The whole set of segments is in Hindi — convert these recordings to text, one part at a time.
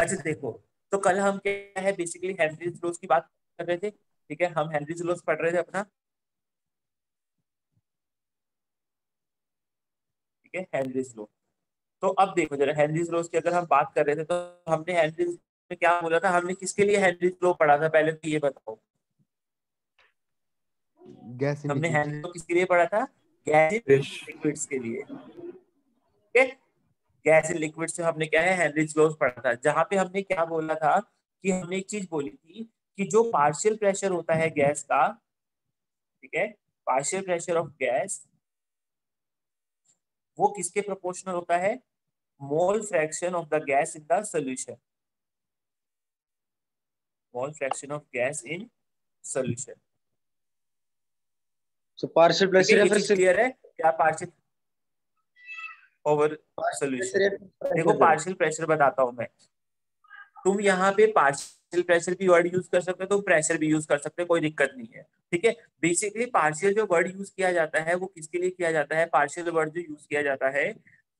अच्छा देखो, तो कल हम क्या है बेसिकली हेनरीज लॉज की बात कर रहे थे, ठीक है, हम हेनरीज लॉज पढ़ रहे थे अपना, ठीक है, हेनरीज लॉ। तो अब देखो जरा हेनरीज लॉज की अगर हम बात कर रहे थे, तो हमने हेनरीज में क्या बोला था, हमने किसके लिए हेनरीज लॉ पढ़ा था, पहले तो ये बताओ। गैस इन हमने लिक्विड्स। हेनरी लॉ किसके लिए पढ़ा था, गैस इन फिश। लिक्विड्स के लिए, ठीक है। गैस इन लिक्विड से हमने क्या है हेनरीज लॉज पढ़ा था, जहां पे हमने क्या बोला था कि हमने एक चीज बोली थी कि जो पार्शियल प्रेशर होता है गैस का, ठीक है, पार्शियल प्रेशर ऑफ गैस वो किसके प्रोपोर्शनल होता है, मोल fraction of the gas in the solution, mole fraction of gas in solution, so partial ठीक है। प्रेशर या ये फिर चीज सिर्फ क्लियर है क्या, partial over partial solution. Pressure या फिर देखो प्रेशर सर? पार्शियल प्रेशर बताता हूं मैं, तुम यहाँ पे पार्शियल प्रेशर भी वर्ड यूज कर सकते हो, तुम प्रेशर भी यूज कर सकते हो, कोई दिक्कत नहीं है, ठीक है। बेसिकली पार्शियल जो वर्ड यूज किया जाता है वो किसके लिए किया जाता है, पार्शियल वर्ड जो यूज किया जाता है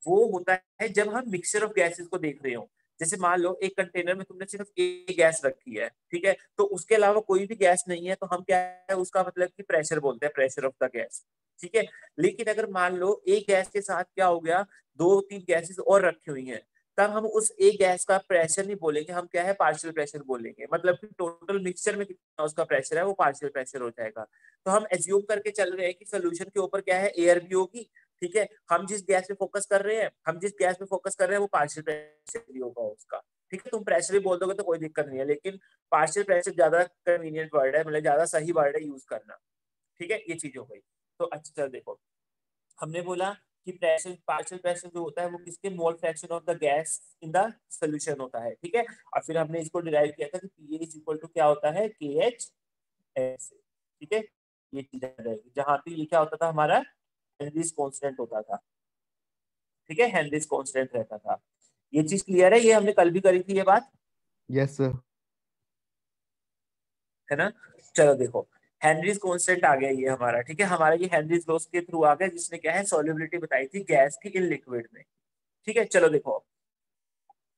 वो होता है जब हम मिक्सचर ऑफ गैसेस को देख रहे हो। जैसे मान लो एक कंटेनर में तुमने सिर्फ एक गैस रखी है, ठीक है, तो उसके अलावा कोई भी गैस नहीं है, तो हम क्या है उसका मतलब कि प्रेशर बोलते हैं, प्रेशर ऑफ द गैस, ठीक है। लेकिन अगर मान लो एक गैस के साथ क्या हो गया, दो तीन गैसेस और रखी हुई हैं, तब हम उस एक गैस का प्रेशर नहीं बोलेंगे, हम क्या है पार्शियल प्रेशर बोलेंगे, मतलब कि टोटल मिक्सचर में कितना उसका प्रेशर है वो पार्शियल प्रेशर हो जाएगा। तो हम एज्यूम करके चल रहे हैं कि सोल्यूशन के ऊपर क्या है एयर भी होगी, ठीक है, हम जिस गैस पे फोकस कर रहे हैं, हम जिस गैस पे फोकस कर रहे हैं वो पार्शियल प्रेशर भी होगा उसका, ठीक है। तुम प्रेशर भी बोल दोगे तो कोई दिक्कत नहीं है, लेकिन पार्शियल प्रेशर ज्यादा कन्वीनियंट वर्ड है, मतलब ज्यादा सही वर्ड है यूज करना, ठीक है। ये चीज हो गई। तो अच्छा देखो, हमने बोला कि प्रेशर पार्शियल प्रेशर जो होता है वो किसके मोल fraction of the gas in the solution होता है, ठीक है। और फिर हमने इसको डिराइव किया था कि पी इज इक्वल टू क्या होता है के एच एस, ठीक है। ये चीज आ जाएगी, जहां पे ये क्या होता था हमारा हेनरीज कांस्टेंट होता था, ठीक है, हेनरीज कांस्टेंट रहता था। ये चीज क्लियर है, ये हमने कल भी करी थी ये बात, यस सर। है ना। चलो देखो, हेनरीज कांस्टेंट आ गया ये हमारा, ठीक है, हमारा ये हेनरीज लॉस के थ्रू आ गया, जिसने क्या है सॉल्युबिलिटी बताई थी गैस की इन लिक्विड में, ठीक है। चलो देखो,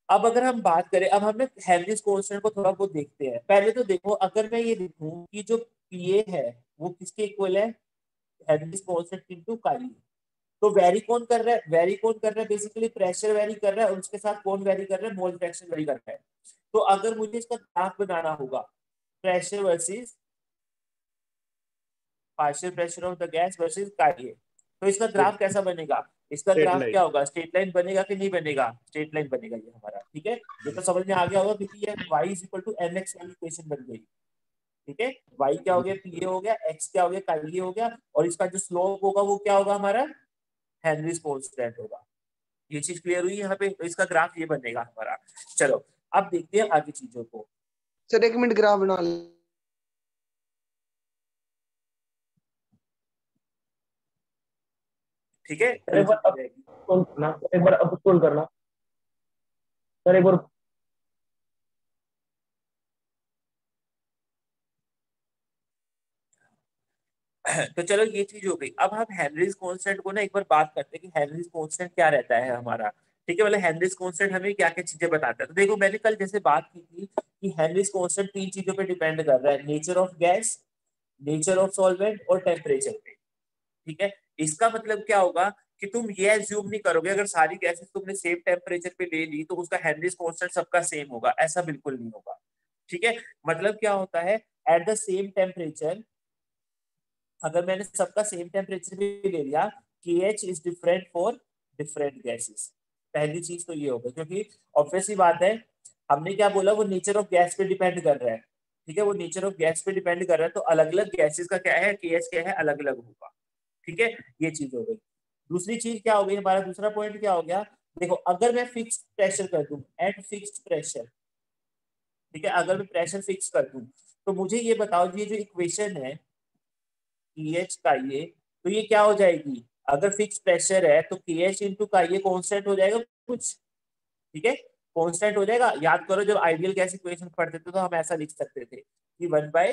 अब अगर हम बात करें, अब हमें हेनरीज कांस्टेंट को थोड़ा बहुत देखते हैं। पहले तो देखो, अगर मैं ये देखूं कि जो पीए है वो किसके इक्वल है, हेनरीज कांस्टेंट इनटू काई, तो वेरी कौन कर रहा है, वेरी कौन कर रहा है, बेसिकली प्रेशर वेरी कर रहा है, और उसके साथ कौन वेरी कर रहा है, मोल फ्रैक्शन वेरी कर रहा है। तो अगर मुझे इसका ग्राफ बनाना होगा, pressure versus partial pressure of the gas versus काई, तो इसका ग्राफ कैसा बनेगा, इसका स्ट्रेट ग्राफ लाइन। क्या होगा, स्ट्रेट लाइन बनेगा कि नहीं बनेगा, स्ट्रेट लाइन बनेगा ये हमारा, ठीक है। ये तो समझ में आ गया होगा, क्योंकि ये y is equal to mx वाली इक्वेशन बन गई, ठीक है। y क्या हो गया, pa हो गया, x क्या हो गया, काई हो गया, और इसका जो स्लोप होगा वो क्या होगा हमारा, हेनरीज कांस्टेंट होगा। ये चीज क्लियर हुई यहाँ पे, तो इसका ग्राफ ये बनेगा हमारा। चलो अब देखते हैं आगे चीजों को, सर एक मिनट ग्राफ बना ले। ठीक है, सर ये एक बार चीज हो अब जाएगी। स्क्रॉल करना, सर एक बार अब स्क्रॉल करना, सर एक बार। तो चलो ये चीज हो गई। अब हम हेनरीज कांस्टेंट को ना एक बार बात करते हैं कि हेनरीज कांस्टेंट क्या रहता है हमारा, ठीक है, मतलब हेनरीज कांस्टेंट हमें क्या क्या चीजें बताता है। तो देखो मैंने कल जैसे बात की थी कि हेनरीज कांस्टेंट तीन चीजों पे डिपेंड कर रहा है, nature of gas, nature of solvent और टेम्परेचर पे, ठीक है। इसका मतलब क्या होगा कि तुम ये एज्यूम नहीं करोगे अगर सारी गैसेस तुमने सेम टेम्परेचर पे ले ली तो उसका हेनरीज कांस्टेंट सबका सेम होगा, ऐसा बिल्कुल नहीं होगा, ठीक है। मतलब क्या होता है, एट द सेम टेम्परेचर, अगर मैंने सबका सेम टेम्परेचर भी ले लिया, के H is different for different gases, पहली चीज तो ये होगा, क्योंकि ऑब्वियसली बात है, हमने क्या बोला वो नेचर ऑफ गैस पे डिपेंड कर रहा है, ठीक है, वो नेचर ऑफ गैस पे डिपेंड कर रहा है, तो अलग अलग गैसेस का क्या है के एच क्या है अलग अलग होगा, ठीक है। ये चीज हो गई। दूसरी चीज क्या हो गई, हमारा दूसरा पॉइंट क्या हो गया, देखो अगर मैं फिक्स प्रेशर कर दूं, एट फिक्स्ड प्रेशर, ठीक है, अगर मैं प्रेशर फिक्स कर दूं, तो मुझे ये बताओ ये जो इक्वेशन है पीएच का ये, तो ये क्या हो जाएगी, अगर फिक्स प्रेशर है तो पीएच इंटू का ये कांस्टेंट हो जाएगा कुछ, ठीक है, कांस्टेंट हो जाएगा। याद करो जब आइडियल गैस इक्वेशन पढ़ते थे तो हम ऐसा लिख सकते थे कि 1 बाय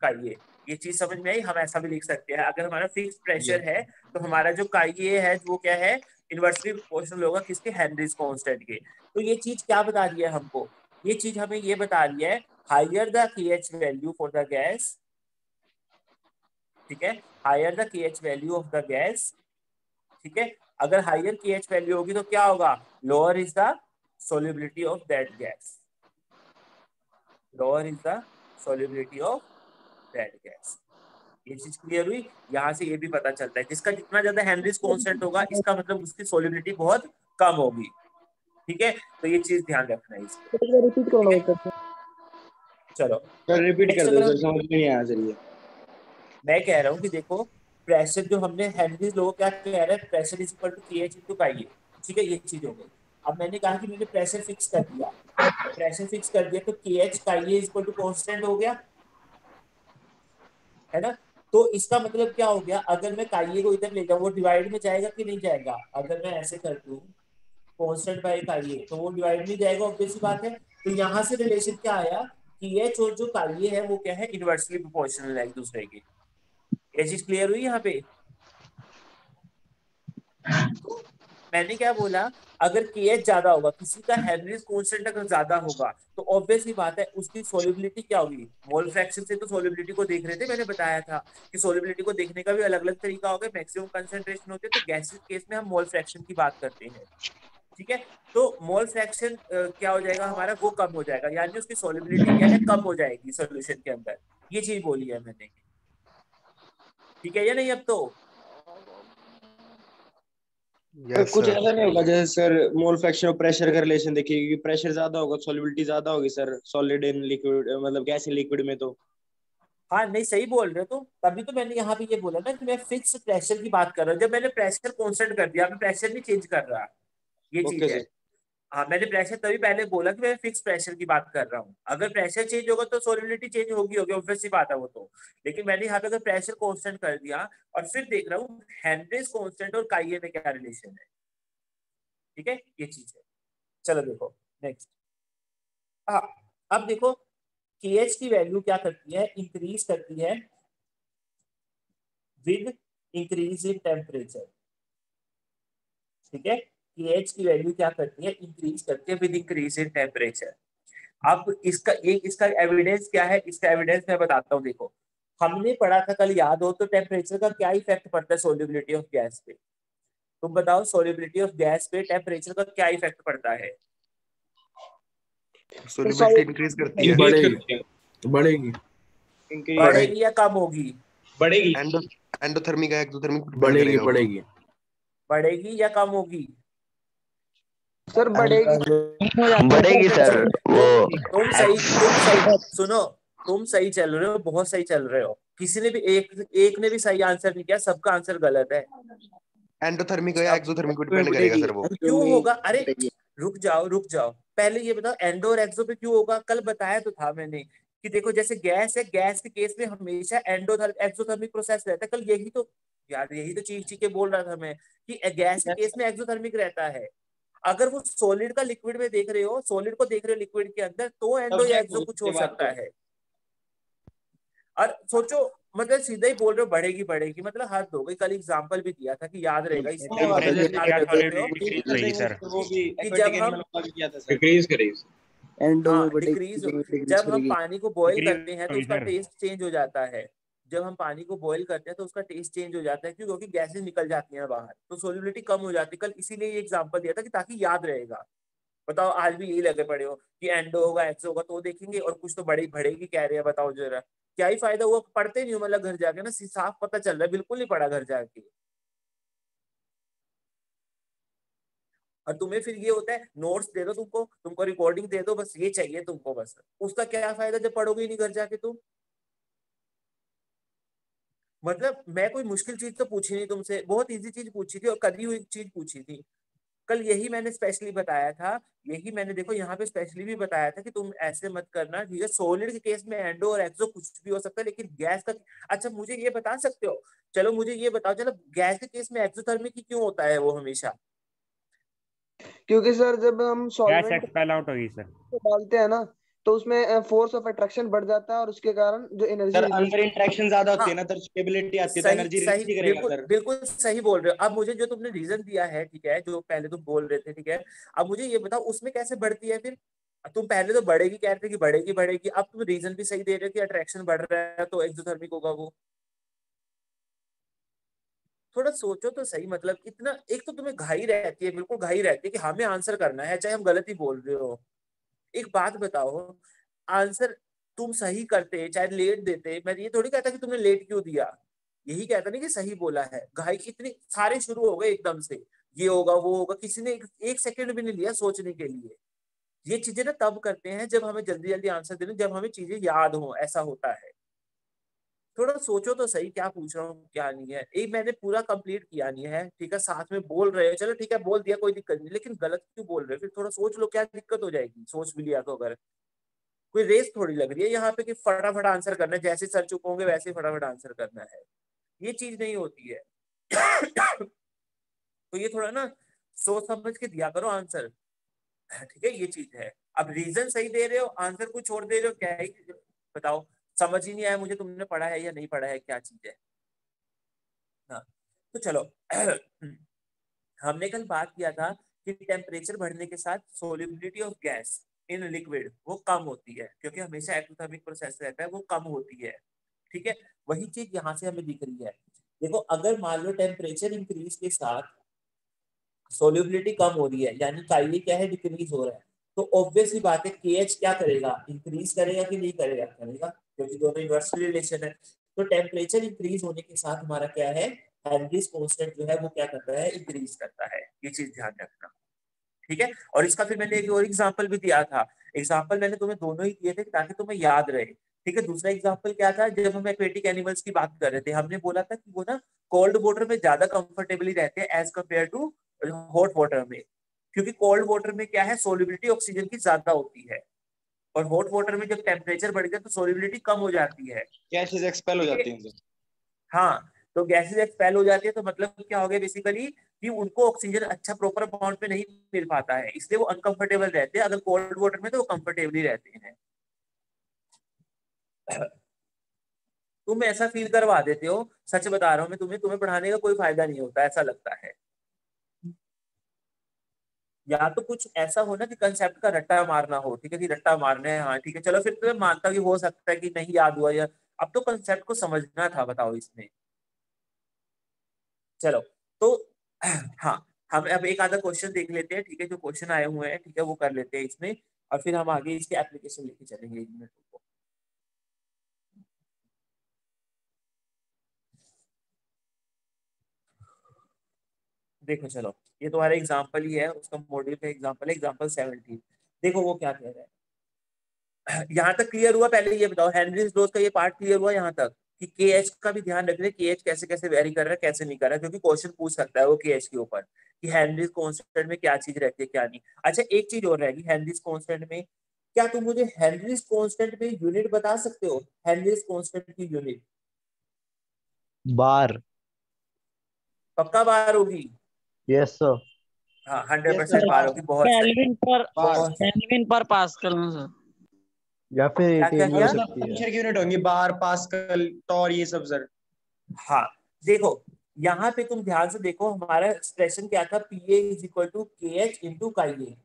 का ये चीज समझ में आई, हम ऐसा भी लिख सकते हैं, अगर हमारा फिक्स प्रेशर यस है तो हमारा जो का ये है वो क्या है इनवर्सली प्रोपोर्शनल होगा किसके, हेनरीज कांस्टेंट के। तो ये चीज क्या बता रही है हमको, ये चीज हमें ये बता रही है higher the KH value for the gas, ठीक है, higher the KH value of the gas, ठीक है, अगर हायर KH वैल्यू होगी तो क्या होगा, lower is the solubility of that gas, lower is the solubility of that gas। ये चीज क्लियर हुई। यहाँ से ये भी पता चलता है जिसका जितना ज्यादा हेनरीज कांस्टेंट होगा इसका मतलब उसकी सॉल्युबिलिटी बहुत कम होगी, ठीक है, तो ये चीज ध्यान रखना है इसमें। रिपीट करना होता है चलो सर रिपीट नेक्स्ट, कर दो अगर सर, समझ में नहीं आया सर ये। मैं कह रहा हूँ कि देखो प्रेशर जो हमने हेनरीज लोग क्या कह रहे हैं, pressure is equal to KH into pi, ठीक है, ये चीज हो गई। अब मैंने कहा कि मैंने प्रेशर फिक्स कर दिया, प्रेशर फिक्स कर दिया तो KH pi equal to constant हो गया, है ना। तो इसका मतलब क्या हो गया, अगर मैं काइए को इधर ले जाऊं वो डिवाइड में जाएगा कि नहीं जाएगा, अगर मैं ऐसे कर दूं कांस्टेंट बाय काइए तो वो डिवाइड में जाएगा, ऑब्वियस सी बात है। तो यहाँ से रिलेशन क्या आया कि एच और जो काइए है वो क्या है, इनवर्सली प्रोपोर्शनल है एक दूसरे के। ये चीज क्लियर हुई यहाँ पे। तो मैंने क्या बोला, अगर KH ज्यादा होगा, किसी का हेनरीज कांस्टेंट अगर ज्यादा होगा तो ऑब्वियस ही बात है उसकी सोल्युबिलिटी क्या होगी, मोल फ्रैक्शन से तो सोल्युबिलिटी को देख रहे थे, मैंने बताया था कि सोल्युबिलिटी को देखने का भी अलग अलग तरीका होगा, मैक्सिमम कंसंट्रेशन होते हैं तो गैसेस केस में हम मोल फ्रैक्शन की बात करते हैं, ठीक है। तो मोल फ्रैक्शन क्या हो जाएगा हमारा, वो कम हो जाएगा, यानी उसकी सोल्युबिलिटी क्या है, कम हो जाएगी सोल्यूशन के अंदर, ये चीज बोली है मैंने, ठीक है या नहीं। अब तो यस कुछ सर। ऐसा नहीं होगा जैसे सर मोल फ्रैक्शन और प्रेशर का रिलेशन देखिए, क्योंकि प्रेशर ज्यादा होगा सॉल्युबिलिटी ज्यादा होगी सर, सॉलिड इन लिक्विड मतलब गैस इन लिक्विड में। तो हाँ नहीं सही बोल रहे हो, तो तभी तो मैंने यहाँ पे ये बोला ना कि मैं फिक्स प्रेशर की बात कर रहा हूँ, जब मैंने प्रेशर कांस्टेंट कर दिया, मैं प्रेशर नहीं चेंज कर रहा, ये ओके चीज है। सर। हाँ मैंने प्रेशर तभी पहले बोला कि मैं फिक्स प्रेशर की बात कर रहा हूँ, अगर प्रेशर चेंज होगा तो सोलिबिलिटी चेंज होगी होगी, ऑब्वियस सी बात है वो तो। लेकिन मैंने यहाँ पे अगर प्रेशर कांस्टेंट कर दिया और फिर देख रहा हूँ हेनरीज कांस्टेंट और काइए में क्या रिलेशन है, ठीक है, ये चीज है। चलो देखो नेक्स्ट। हाँ अब देखो KH की वैल्यू क्या करती है, इंक्रीज करती है विद इंक्रीज इन टेम्परेचर, ठीक है। KH की वैल्यू क्या करती है, इंक्रीज करती है विद इंक्रीज इन टेम्परेचर। अब इसका एविडेंस क्या है, इसका एविडेंस मैं बताता हूँ। देखो हमने पढ़ा था कल, याद हो तो, टेम्परेचर का क्या इफेक्ट पड़ता है सोल्युबिलिटी ऑफ गैस पे। तुम बताओ सोल्युबिलिटी ऑफ गैस पे टेम्परेचर का क्या इफेक्ट पड़ता है। सोल्युबिलिटी इंक्रीज करती है। बढ़ेगी बढ़ेगी बढ़ेगी या कम होगी, बढ़ेगी। एंडो एंडोथर्मिक का एक्सोथर्मिक डिपेंड बढ़ेगी करेगा वो। बढ़ेगी बढ़ेगी या कम होगी। सर, बढ़ेगी। बढ़ेगी सर वो। तुम सही सुनो, तुम सही चल रहे हो, बहुत सही चल रहे हो, किसी ने भी एक ने भी सही आंसर नहीं किया, सबका आंसर गलत है। एंडोथर्मिक या अब एक्सोथर्मिक पे डिपेंड करेगा सर वो। क्यों होगा, अरे रुक जाओ पहले ये बताओ एंडो और एक्सो पे क्यों होगा, कल बताया तो था मैंने कि देखो जैसे गैस है, गैस के केस में हमेशा एक्सोथर्मिक प्रोसेस रहता है, कल यही तो, यार यही तो चीख के बोल रहा था मैं कि गैस के केस में एक्सोथर्मिक रहता है। अगर वो सॉलिड का लिक्विड में देख रहे हो, सॉलिड को देख रहे हो लिक्विड के अंदर, तो एंडो या एक्सो कुछ हो सकता है। और सोचो मतलब सीधा ही बोल रहे हो बढ़ेगी बढ़ेगी, मतलब हद हो गई, कल एग्जांपल भी दिया था कि याद रहेगा इसलिए याद कर सकते हो वो भी कि जब हम किया था सर। डिक्रीज करेगी एंडो में हाँ बढ़ेगी, डिक्रीज, डिक्रीज जब हम करेगी। पानी को बॉईल डिक्रीज करते हैं तो होगी उसका सर। टेस्ट चेंज हो जाता है, जब हम पानी को बॉईल करते हैं तो उसका टेस्ट चेंज हो जाता है, क्यों, क्योंकि गैसेस निकल जाती हैं बाहर, तो सोल्युबिलिटी कम हो जाती है। कल इसीलिए ये एग्जांपल दिया था कि ताकि याद रहेगा। बताओ आज भी यही लगे पड़े हो कि एंडो होगा एक्सो होगा तो देखेंगे, और कुछ तो बड़ी बढ़ेगी कह रहे हैं, बताओ जरा क्या ही फायदा हुआ, पढ़ते नहीं हो, मतलब घर जाके ना साफ पता चल रहा है, बिल्कुल नहीं पढ़ा घर जाके। और तुम्हें फिर ये होता है नोट्स दे दो तुमको रिकॉर्डिंग दे दो, बस ये चाहिए तुमको, बस उसका क्या फायदा जब पढ़ोगे ही नहीं घर जाके तुम। मतलब मैं कोई मुश्किल चीज तो पूछी नहीं तुमसे, बहुत इजी चीज पूछी थी और करी हुई चीज पूछी थी। कल यही मैंने स्पेशली बताया था, यही मैंने देखो यहाँ पे स्पेशली भी बताया था कि तुम ऐसे मत करना, ठीक है। सॉलिड के केस में एंडो और एक्सो कुछ भी हो सकता है, लेकिन गैस का, अच्छा मुझे ये बता सकते हो, चलो मुझे ये बताओ, चलो गैस के केस में एक्सोथर्मिक ही क्यों होता है वो हमेशा। क्योंकि सर जब हम गैस सॉल्वेंट एक्सपेल आउट होगी सर। डालते हैं ना, तो उसमें फोर्स ऑफ अट्रैक्शन बढ़ जाता है और उसके कारण जो एनर्जी सर रिलीज। अंदर इंटरेक्शन ज्यादा होती हाँ, है ना, तो स्टेबिलिटी आती है, तो सही एनर्जी सही, रिलीज ही करेगा बिल्कुल सर। बिल्कुल सही बोल रहे हो। अब मुझे जो तुमने रीजन दिया है, ठीक है, जो पहले तुम बोल रहे थे, ठीक है, अब मुझे ये बताओ उसमें कैसे बढ़ती है फिर। तुम पहले तो बढ़ेगी कह रहे थे कि बढ़ेगी बढ़ेगी, अब तुम रीजन भी सही दे रहे हो कि अट्रैक्शन बढ़ रहा है तो एक्सोथर्मिक होगा वो। थोड़ा सोचो तो सही, मतलब इतना, एक तो तुम्हें घाई रहती है, बिल्कुल घाई रहती है कि हमें आंसर करना है चाहे हम गलत ही बोल रहे हो। एक बात बताओ, आंसर तुम सही करते चाहे लेट देते, मैं ये थोड़ी कहता कि तुमने लेट क्यों दिया, यही कहता नहीं कि सही बोला है। घाई इतनी सारे शुरू हो गए एकदम से, ये होगा वो होगा, किसी ने एक सेकंड भी नहीं लिया सोचने के लिए। ये चीजें ना तब करते हैं जब हमें जल्दी जल्दी आंसर देने, जब हमें चीजें याद हो, ऐसा होता है। थोड़ा सोचो तो सही क्या पूछ रहा हूँ क्या नहीं है। एक मैंने पूरा कंप्लीट किया नहीं है, ठीक है, साथ में बोल रहे हो, चलो ठीक है बोल दिया कोई दिक्कत नहीं, लेकिन गलत क्यों बोल रहे हो, फिर थोड़ा सोच लो क्या दिक्कत हो जाएगी सोच भी लिया तो। अगर कोई रेस थोड़ी लग रही है यहाँ पे कि फटाफट आंसर करना है, जैसे सर चुप होंगे वैसे ही फटाफट आंसर करना है, ये चीज नहीं होती है। तो ये थोड़ा ना सोच समझ के दिया करो आंसर, ठीक है, ये चीज है। अब रीजन सही दे रहे हो, आंसर कुछ छोड़ दे रहे हो, क्या है बताओ। समझ ही नहीं आया मुझे, तुमने पढ़ा है या नहीं पढ़ा है, क्या चीज है। हाँ, तो चलो। हमने कल बात किया था कि टेम्परेचर बढ़ने के साथ solubility of gas in liquid वो कम होती है, क्योंकि हमेशा एक्टोथर्मिक प्रोसेस रहता है, वो कम होती है, ठीक है। वही चीज यहाँ से हमें दिख रही है। देखो अगर मान लो टेम्परेचर इंक्रीज के साथ सोल्युबिलिटी कम हो रही है, यानी काइले क्या है, डिक्रीज हो रहा है, तो ऑब्वियसली बात है केएच क्या करेगा, इंक्रीज करेगा कि नहीं करेगा, करेगा, क्योंकि दोनों इन्वर्सली रिलेशन है। तो टेम्परेचर इंक्रीज होने के साथ हमारा क्या है, हेनरीज कांस्टेंट जो है वो क्या करता है, इंक्रीज करता है, ये चीज ध्यान रखना, ठीक है। और इसका फिर मैंने एक और एग्जांपल भी दिया था। एग्जांपल मैंने तुम्हें दोनों ही दिए थे ताकि तुम्हें याद रहे, ठीक है। दूसरा एग्जांपल क्या था, जब हम एक्वेटिक एनिमल्स की बात कर रहे थे, हमने बोला था कि वो ना कोल्ड वाटर में ज्यादा कंफर्टेबली रहते हैं as compared to hot water में, क्योंकि कोल्ड वाटर में क्या है, सोल्युबिलिटी ऑक्सीजन की ज्यादा होती है, और हॉट वाटर में जब टेम्परेचर बढ़ गया तो सोल्युबिलिटी कम हो जाती है, गैसेस एक्सपेल हो ठीक जाती है। हैं सर। हाँ, तो गैसेस एक्सपेल हो जाती है, तो मतलब क्या हो गया बेसिकली कि उनको ऑक्सीजन अच्छा प्रॉपर अमाउंट में नहीं मिल पाता है, इसलिए वो अनकंफर्टेबल रहते हैं। अगर कोल्ड वाटर में तो वो कंफर्टेबली रहते हैं। तुम ऐसा फील करवा देते हो, सच बता रहा हूँ मैं तुम्हें, तुम्हें पढ़ाने का कोई फायदा नहीं होता, ऐसा लगता है। या तो कुछ ऐसा हो ना कि कंसेप्ट का रट्टा मारना हो, ठीक है, कि रट्टा मारना है, हाँ ठीक है चलो, फिर तो मैं मानता हूँ कि हो सकता है कि नहीं याद हुआ, या अब तो कंसेप्ट को समझना था, बताओ इसमें। चलो, तो हाँ, हम अब एक आधा क्वेश्चन देख लेते हैं, ठीक है, जो क्वेश्चन आए हुए हैं, ठीक है, वो कर लेते हैं इसमें, और फिर हम आगे इसके एप्लीकेशन लेके चलेंगे 1 मिनट को। देखो चलो, ये तुम्हारा एग्जाम्पल ही है, उसका मॉड्यूल का एग्जाम्पल है, एग्जाम्पल 17। देखो वो क्या कह रहा है। यहाँ तक क्लियर हुआ, पहले ये बताओ, हेनरीज लॉज का ये पार्ट क्लियर हुआ यहाँ तक कि के एच का भी ध्यान रख रहे, के एच कैसे कैसे वेरी कर रहा है कैसे नहीं कर रहा है, क्योंकि क्वेश्चन पूछ सकता है वो के एच के ऊपर कि हेनरीज कांस्टेंट में क्या चीज रहती है क्या नहीं। अच्छा एक चीज और रहेगी, हेनरीज कांस्टेंट में क्या तुम मुझे हेनरीज कांस्टेंट में यूनिट बता सकते हो, हेनरीज कांस्टेंट की यूनिट बार। पक्का बार होगी। Yes sir. हाँ यस 100% सर, सर बार बार। होगी, बहुत सही, केल्विन पर बार। बहुत। केल्विन पर पास्कल में सर। या फिर क्या क्या एटीएम भी और हो क्या, मतलब सकती है। टेंशन की यूनिट होंगी, बार, पास्कल, टॉर, ये सब सर। हाँ देखो यहाँ पे तुम ध्यान से देखो, हमारा एक्सप्रेशन क्या था, पीए इज इक्वल टू के एच इंटू काइए।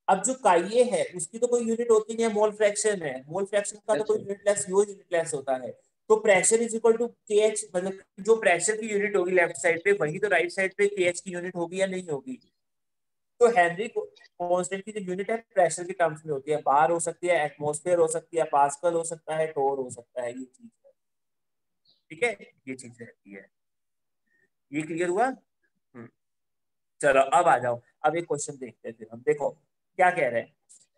अब जो काइए है उसकी तो कोई यूनिट होती नहीं है, मोल फ्रैक्शन है, मोल फ्रैक्शन का तो यस कोई सर। यूनिटलेस यूनिटलेस होता है। तो प्रेशर इज इक्वल टू के एच, मतलब जो प्रेशर की यूनिट होगी लेफ्ट साइड पे, वही तो राइट साइड पे के एच की यूनिट होगी या नहीं होगी। तो हेनरी कांस्टेंट की जो यूनिट है प्रेशर के टर्म्स में होती है, बार हो सकती है, एटमॉस्फेयर हो सकती है, पास्कल हो सकता है, टोर हो सकता है, ये चीज है, ठीक है, ये चीज रहती है। ये क्लियर हुआ। चलो अब आ जाओ, अब एक क्वेश्चन देखते हैं फिर हम। देखो क्या कह रहे हैं,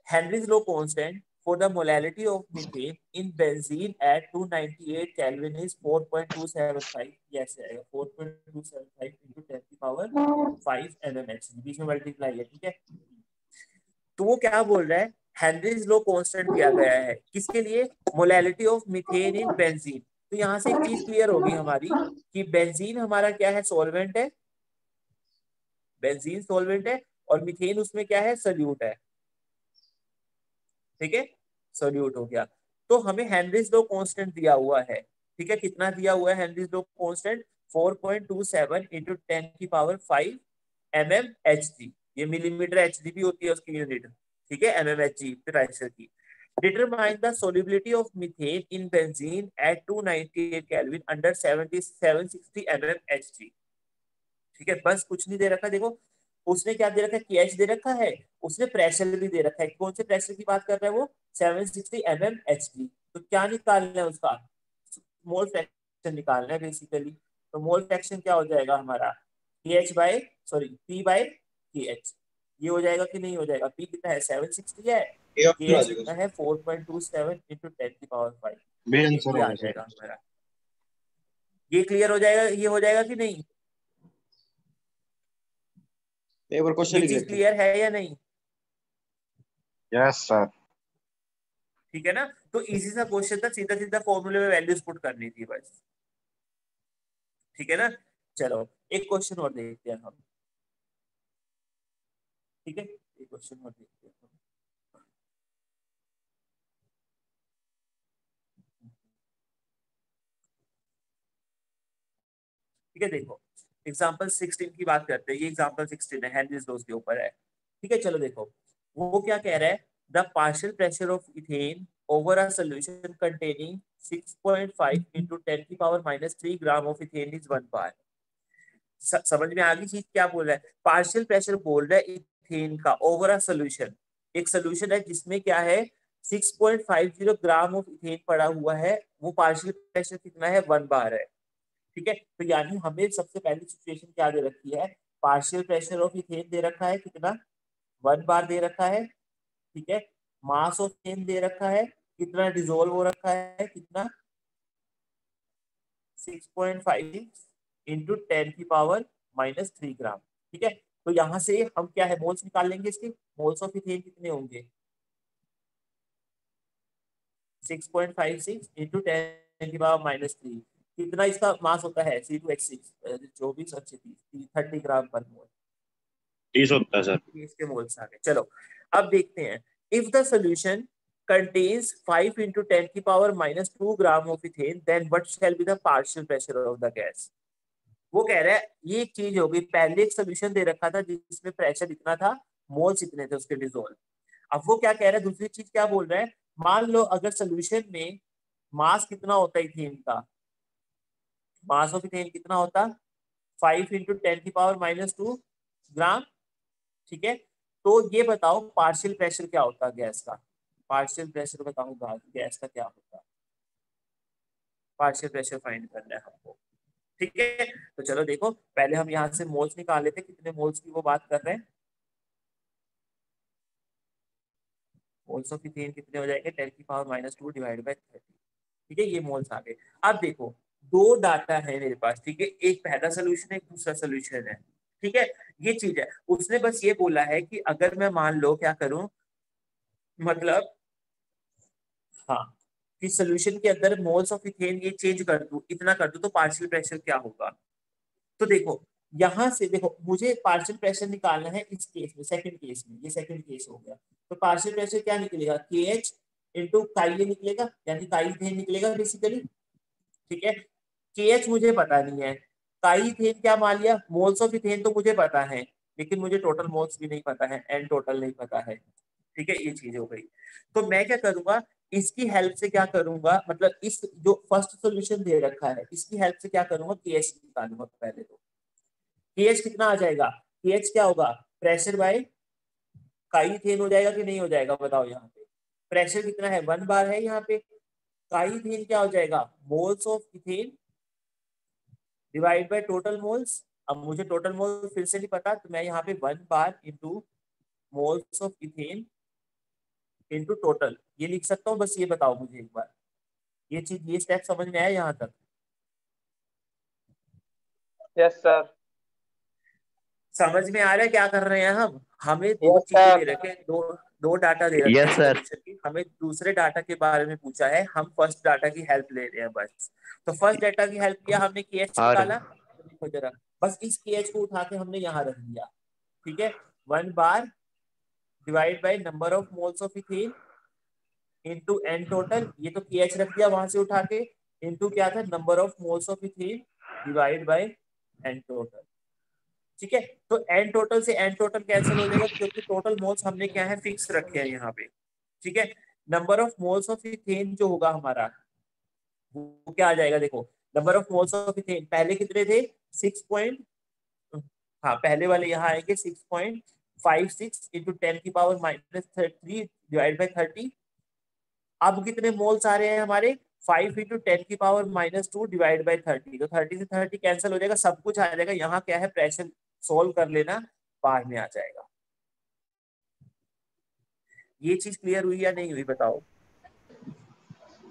Henry's law constant for the molality of methane in benzene at 298 kelvin is 4.275, yes आएगा 4.275 into 10 की पावर 5 mmHg, बीच में मल्टीप्लाई है, ठीक है। तो वो क्या बोल रहा है, हेनरीज लॉ कांस्टेंट दिया गया है किसके लिए, molality of methane in benzene. तो यहाँ से एक चीज क्लियर होगी हमारी कि बेंजीन हमारा क्या है, सॉल्वेंट है, बेंजीन सॉल्वेंट है, और मीथेन उसमें क्या है, सल्यूट है, ठीक है। सोल्यूट हो गया। तो हमें हेनरीज लॉ कांस्टेंट दिया हुआ है, ठीक है, कितना दिया हुआ है Henry's law constant 4.27 into 10⁵ mmHg, ये मिलीमीटर एचजी भी होती है उसकी यूनिट, ठीक है, mmHg प्रेशर की। Determine the solubility of methane in benzene at 298 kelvin under 760 mmHg, ठीक है, बस कुछ नहीं दे रखा। देखो उसने क्या दे रखा है, KH दे रखा है, उसने प्रेशर भी दे रखा है। कौन से प्रेशर की बात कर रहा है वो, 760 mmHg। तो क्या निकालना है उसका, मोल फ्रैक्शन निकालना है बेसिकली। तो मोल फ्रैक्शन क्या हो जाएगा हमारा, P बाय KH। ये हो जाएगा कि नहीं हो जाएगा, P कितना है 760 है, KH कितना है 4.27 इंटू 10⁵। ये आ जाएगा हमारा। ये क्लियर हो जाएगा, ये हो जाएगा कि नहीं, पेपर क्वेश्चन ये लिख चीज लेते हैं। क्लियर है या नहीं? Yes sir. ठीक है ना, तो इजी सा क्वेश्चन था, सीधा सीधा फॉर्मूले में वैल्यूज पुट करनी थी बस, ठीक है ना। चलो एक क्वेश्चन और देखते हैं हम, ठीक है, एक क्वेश्चन और देखते हैं हम। ठीक है, देखो एग्जांपल 16 की बात करते हैं। ये एग्जांपल 16 है, हेनरीज लॉ के ऊपर है, ठीक है। चलो देखो वो क्या कह रहा है, the partial pressure of ethane over a solution containing 6.5 into 10⁻³ gram of ethane is 1 बार। समझ में आ गई चीज, क्या बोल रहा है, पार्शियल प्रेशर बोल रहा है इथेन का ओवर अ सॉल्यूशन। एक सॉल्यूशन है जिसमें क्या है 6.50 ग्राम ऑफ इथेन पड़ा हुआ है, वो पार्शियल प्रेशर कितना है 1 बार है, ठीक है। तो यानी हमें सबसे पहली सिचुएशन क्या दे रखी है, पार्शियल प्रेशर ऑफ इथेन दे रखा है कितना, 1 बार दे रखा है, ठीक है। मास ऑफ इथेन दे रखा है कितना, डिसोल्व हो रखा है कितना 6.5 इंटू 10⁻³ ग्राम, ठीक है। तो यहाँ से हम क्या है मोल्स निकाल लेंगे, इसके मोल्स ऑफ इथेन कितने होंगे 6.56 इंटू 10⁻³ कितना इसका मास होता है C2H6 24 और 30 ग्राम पर मोल, 30 होता है सर। इसके मोल्स आ गए। चलो अब देखते हैं, if the solution contains 5 into 10⁻² gram of ethane, then what shall be the partial pressure of the gas? वो कह रहा है ये एक चीज होगी, पहले एक सोल्यूशन दे रखा था जिसमें प्रेशर इतना था, मोल्स इतने थे उसके डिसोल्व। अब वो क्या कह रहा है, दूसरी चीज क्या बोल रहा है, मान लो अगर सोल्यूशन में मास कितना होता है इथेन का, मास ऑफ इथेन कितना होता 5 into 10⁻² ग्राम, ठीक है। तो ये बताओ पार्शियल प्रेशर क्या होता है गैस का, पार्शियल प्रेशर बताओ गैस का क्या होता है, पार्शियल प्रेशर फाइंड करना है हमको, ठीक है। तो चलो देखो पहले हम यहाँ से मोल्स निकाल लेते, कितने मोल्स की वो बात कर रहे हैं, मोल्स ऑफ इथेन कितने हो जाएंगे 10⁻² डिवाइड बाय 30, ठीक है, ये मोल्स आ गए। अब देखो दो डाटा है मेरे पास, ठीक है, एक पहला सोल्यूशन है एक दूसरा सोल्यूशन है, ठीक है। ये चीज है, उसने बस ये बोला है कि अगर मैं मान लो क्या करूं, मतलब हाँ कि सोल्यूशन के अंदर मोल्स ऑफ इथेन ये चेंज कर दूं, इतना कर दूं, तो पार्शियल प्रेशर क्या होगा। तो देखो यहां से देखो मुझे पार्शियल प्रेशर निकालना है इस केस में, सेकंड केस में, ये सेकंड केस हो गया। तो पार्शियल प्रेशर क्या निकलेगा, KH इंटू काई निकलेगा, यानी काई इथेन निकलेगा बेसिकली, ठीक है। KH मुझे पता नहीं है, काई इथेन क्या मान लिया, मोल्स ऑफ इथेन तो मुझे पता है, लेकिन मुझे टोटल मोल्स भी नहीं पता है, एन टोटल नहीं पता है, ठीक है, ये चीज हो गई। तो मैं क्या करूंगा, इसकी हेल्प से क्या करूंगा, मतलब इस जो फर्स्ट सोल्यूशन दे रखा है इसकी हेल्प से क्या करूंगा, KH निकालूंगा पहले। तो KH कितना आ जाएगा, KH क्या होगा, प्रेशर बाय काई इथेन हो जाएगा कि नहीं हो जाएगा, बताओ। यहाँ पे प्रेशर कितना है 1 बार है, यहाँ पे काई इथेन क्या हो जाएगा, moles of ethane divide by total moles. अब मुझे टोटल मोल फिर से नहीं पता, तो मैं यहाँ पे 1 bar into moles of ethane into total ये लिख सकता हूँ। बस ये बताओ मुझे एक बार, ये चीज ये स्टेप समझ में आया यहाँ तक? Yes sir. समझ में आ रहा है क्या कर रहे हैं हम, हमें दो यस चीजें दे सर। रखे हैं, दो डाटा दे रखे हैं Yes, sir. सोल्यूशन की, हमें दूसरे डाटा के बारे में पूछा है, हम फर्स्ट डाटा की हेल्प ले रहे हैं बस। तो फर्स्ट डाटा की हेल्प लिया हमने, KH और निकाला, तो देखो जरा बस इस KH को उठा के हमने यहाँ रख दिया, ठीक है। 1 bar divide by number of moles of ethane into n total, ये तो KH रख दिया वहां से उठा के, इंटू क्या था number of moles of ethane divide by N total. ठीक है, तो एन टोटल से एन टोटल कैंसिल हो जाएगा क्योंकि टोटल मोल्स हमने क्या है फिक्स रखे हैं यहाँ पे। ठीक है, number of moles of ethane जो होगा हमारा वो क्या आ जाएगा, देखो number of moles of ethane पहले कितने थे 6 पॉइंट, हाँ पहले वाले यहाँ आएंगे 6.56 इंटू 10⁻³ डिवाइड बाई 30। अब कितने मोल्स आ रहे हैं हमारे 5 इंटू 10⁻² डिवाइड बाई 30, तो 30 से 30 कैंसिल हो जाएगा, सब कुछ आ जाएगा। यहाँ क्या है प्रेशर सोल्व कर लेना, बाहर में आ जाएगा। ये चीज क्लियर हुई या नहीं हुई बताओ।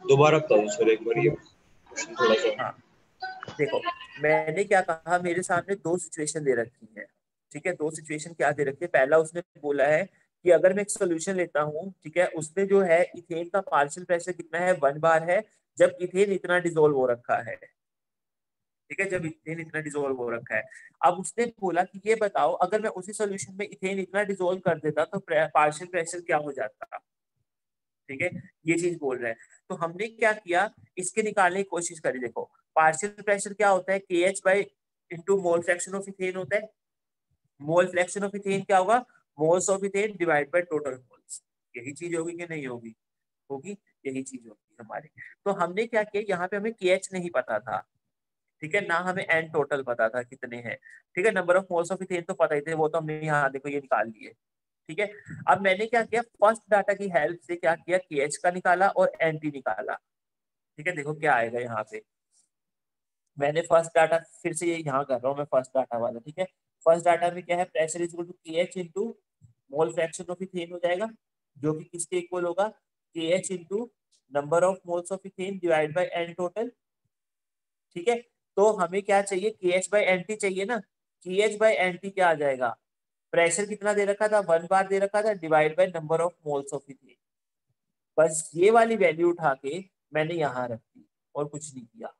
दोबारा बताओ सर एक बार ये क्वेश्चन थोड़ा सा। हाँ देखो, मैंने क्या कहा, मेरे सामने दो सिचुएशन दे रखी है। ठीक है, दो सिचुएशन क्या दे रखी है, पहला उसने बोला है कि अगर मैं एक सोल्यूशन लेता हूँ, ठीक है, उसमें जो है इथेन का पार्शियल प्रेशर कितना है 1 बार है, जब इथेन इतना डिसोल्व हो रखा है। ठीक है, जब इथेन इतना डिसोल्व हो रखा है। अब उसने बोला कि ये बताओ अगर मैं उसी सोल्यूशन में इथेन इतना डिसोल्व कर देता तो पार्शियल प्रेशर क्या हो जाता। ठीक है, ये चीज बोल रहे हैं। तो हमने क्या किया, इसके निकालने की कोशिश करी। देखो पार्शियल प्रेशर क्या होता है, KH by into mole fraction of ethane होता है। मोल फ्रैक्शन ऑफ इथेन क्या होगा, moles of ethane divide by total moles. यही चीज होगी कि नहीं होगी, होगी, यही चीज होगी हमारी। तो हमने क्या किया, यहाँ पे हमें KH नहीं पता था, ठीक है, ना हमें एन टोटल पता था कितने हैं। ठीक है, number of moles of ethane तो पता ही थे, वो तो हमने यहाँ देखो ये निकाल लिए। ठीक है, अब मैंने क्या किया, फर्स्ट डाटा की हेल्प से क्या किया, KH का निकाला और NT निकाला। ठीक है, देखो क्या आएगा यहाँ पे, मैंने फर्स्ट डाटा फिर से ये यहाँ कर रहा हूँ मैं फर्स्ट डाटा वाला। ठीक है, फर्स्ट डाटा में क्या है, pressure is equal to KH into mole fraction of ethane हो जाएगा, जो कि किसके इक्वल होगा, KH into number of moles of ethane divide by N total. ठीक है, तो हमें क्या चाहिए, KH बाय NT चाहिए ना। KH बाय NT क्या आ जाएगा, प्रेशर कितना दे रखा था 1 बार दे रखा था, divide by number of moles of ethane. बस ये वाली वैल्यू उठा के मैंने यहाँ रख दी और कुछ नहीं किया।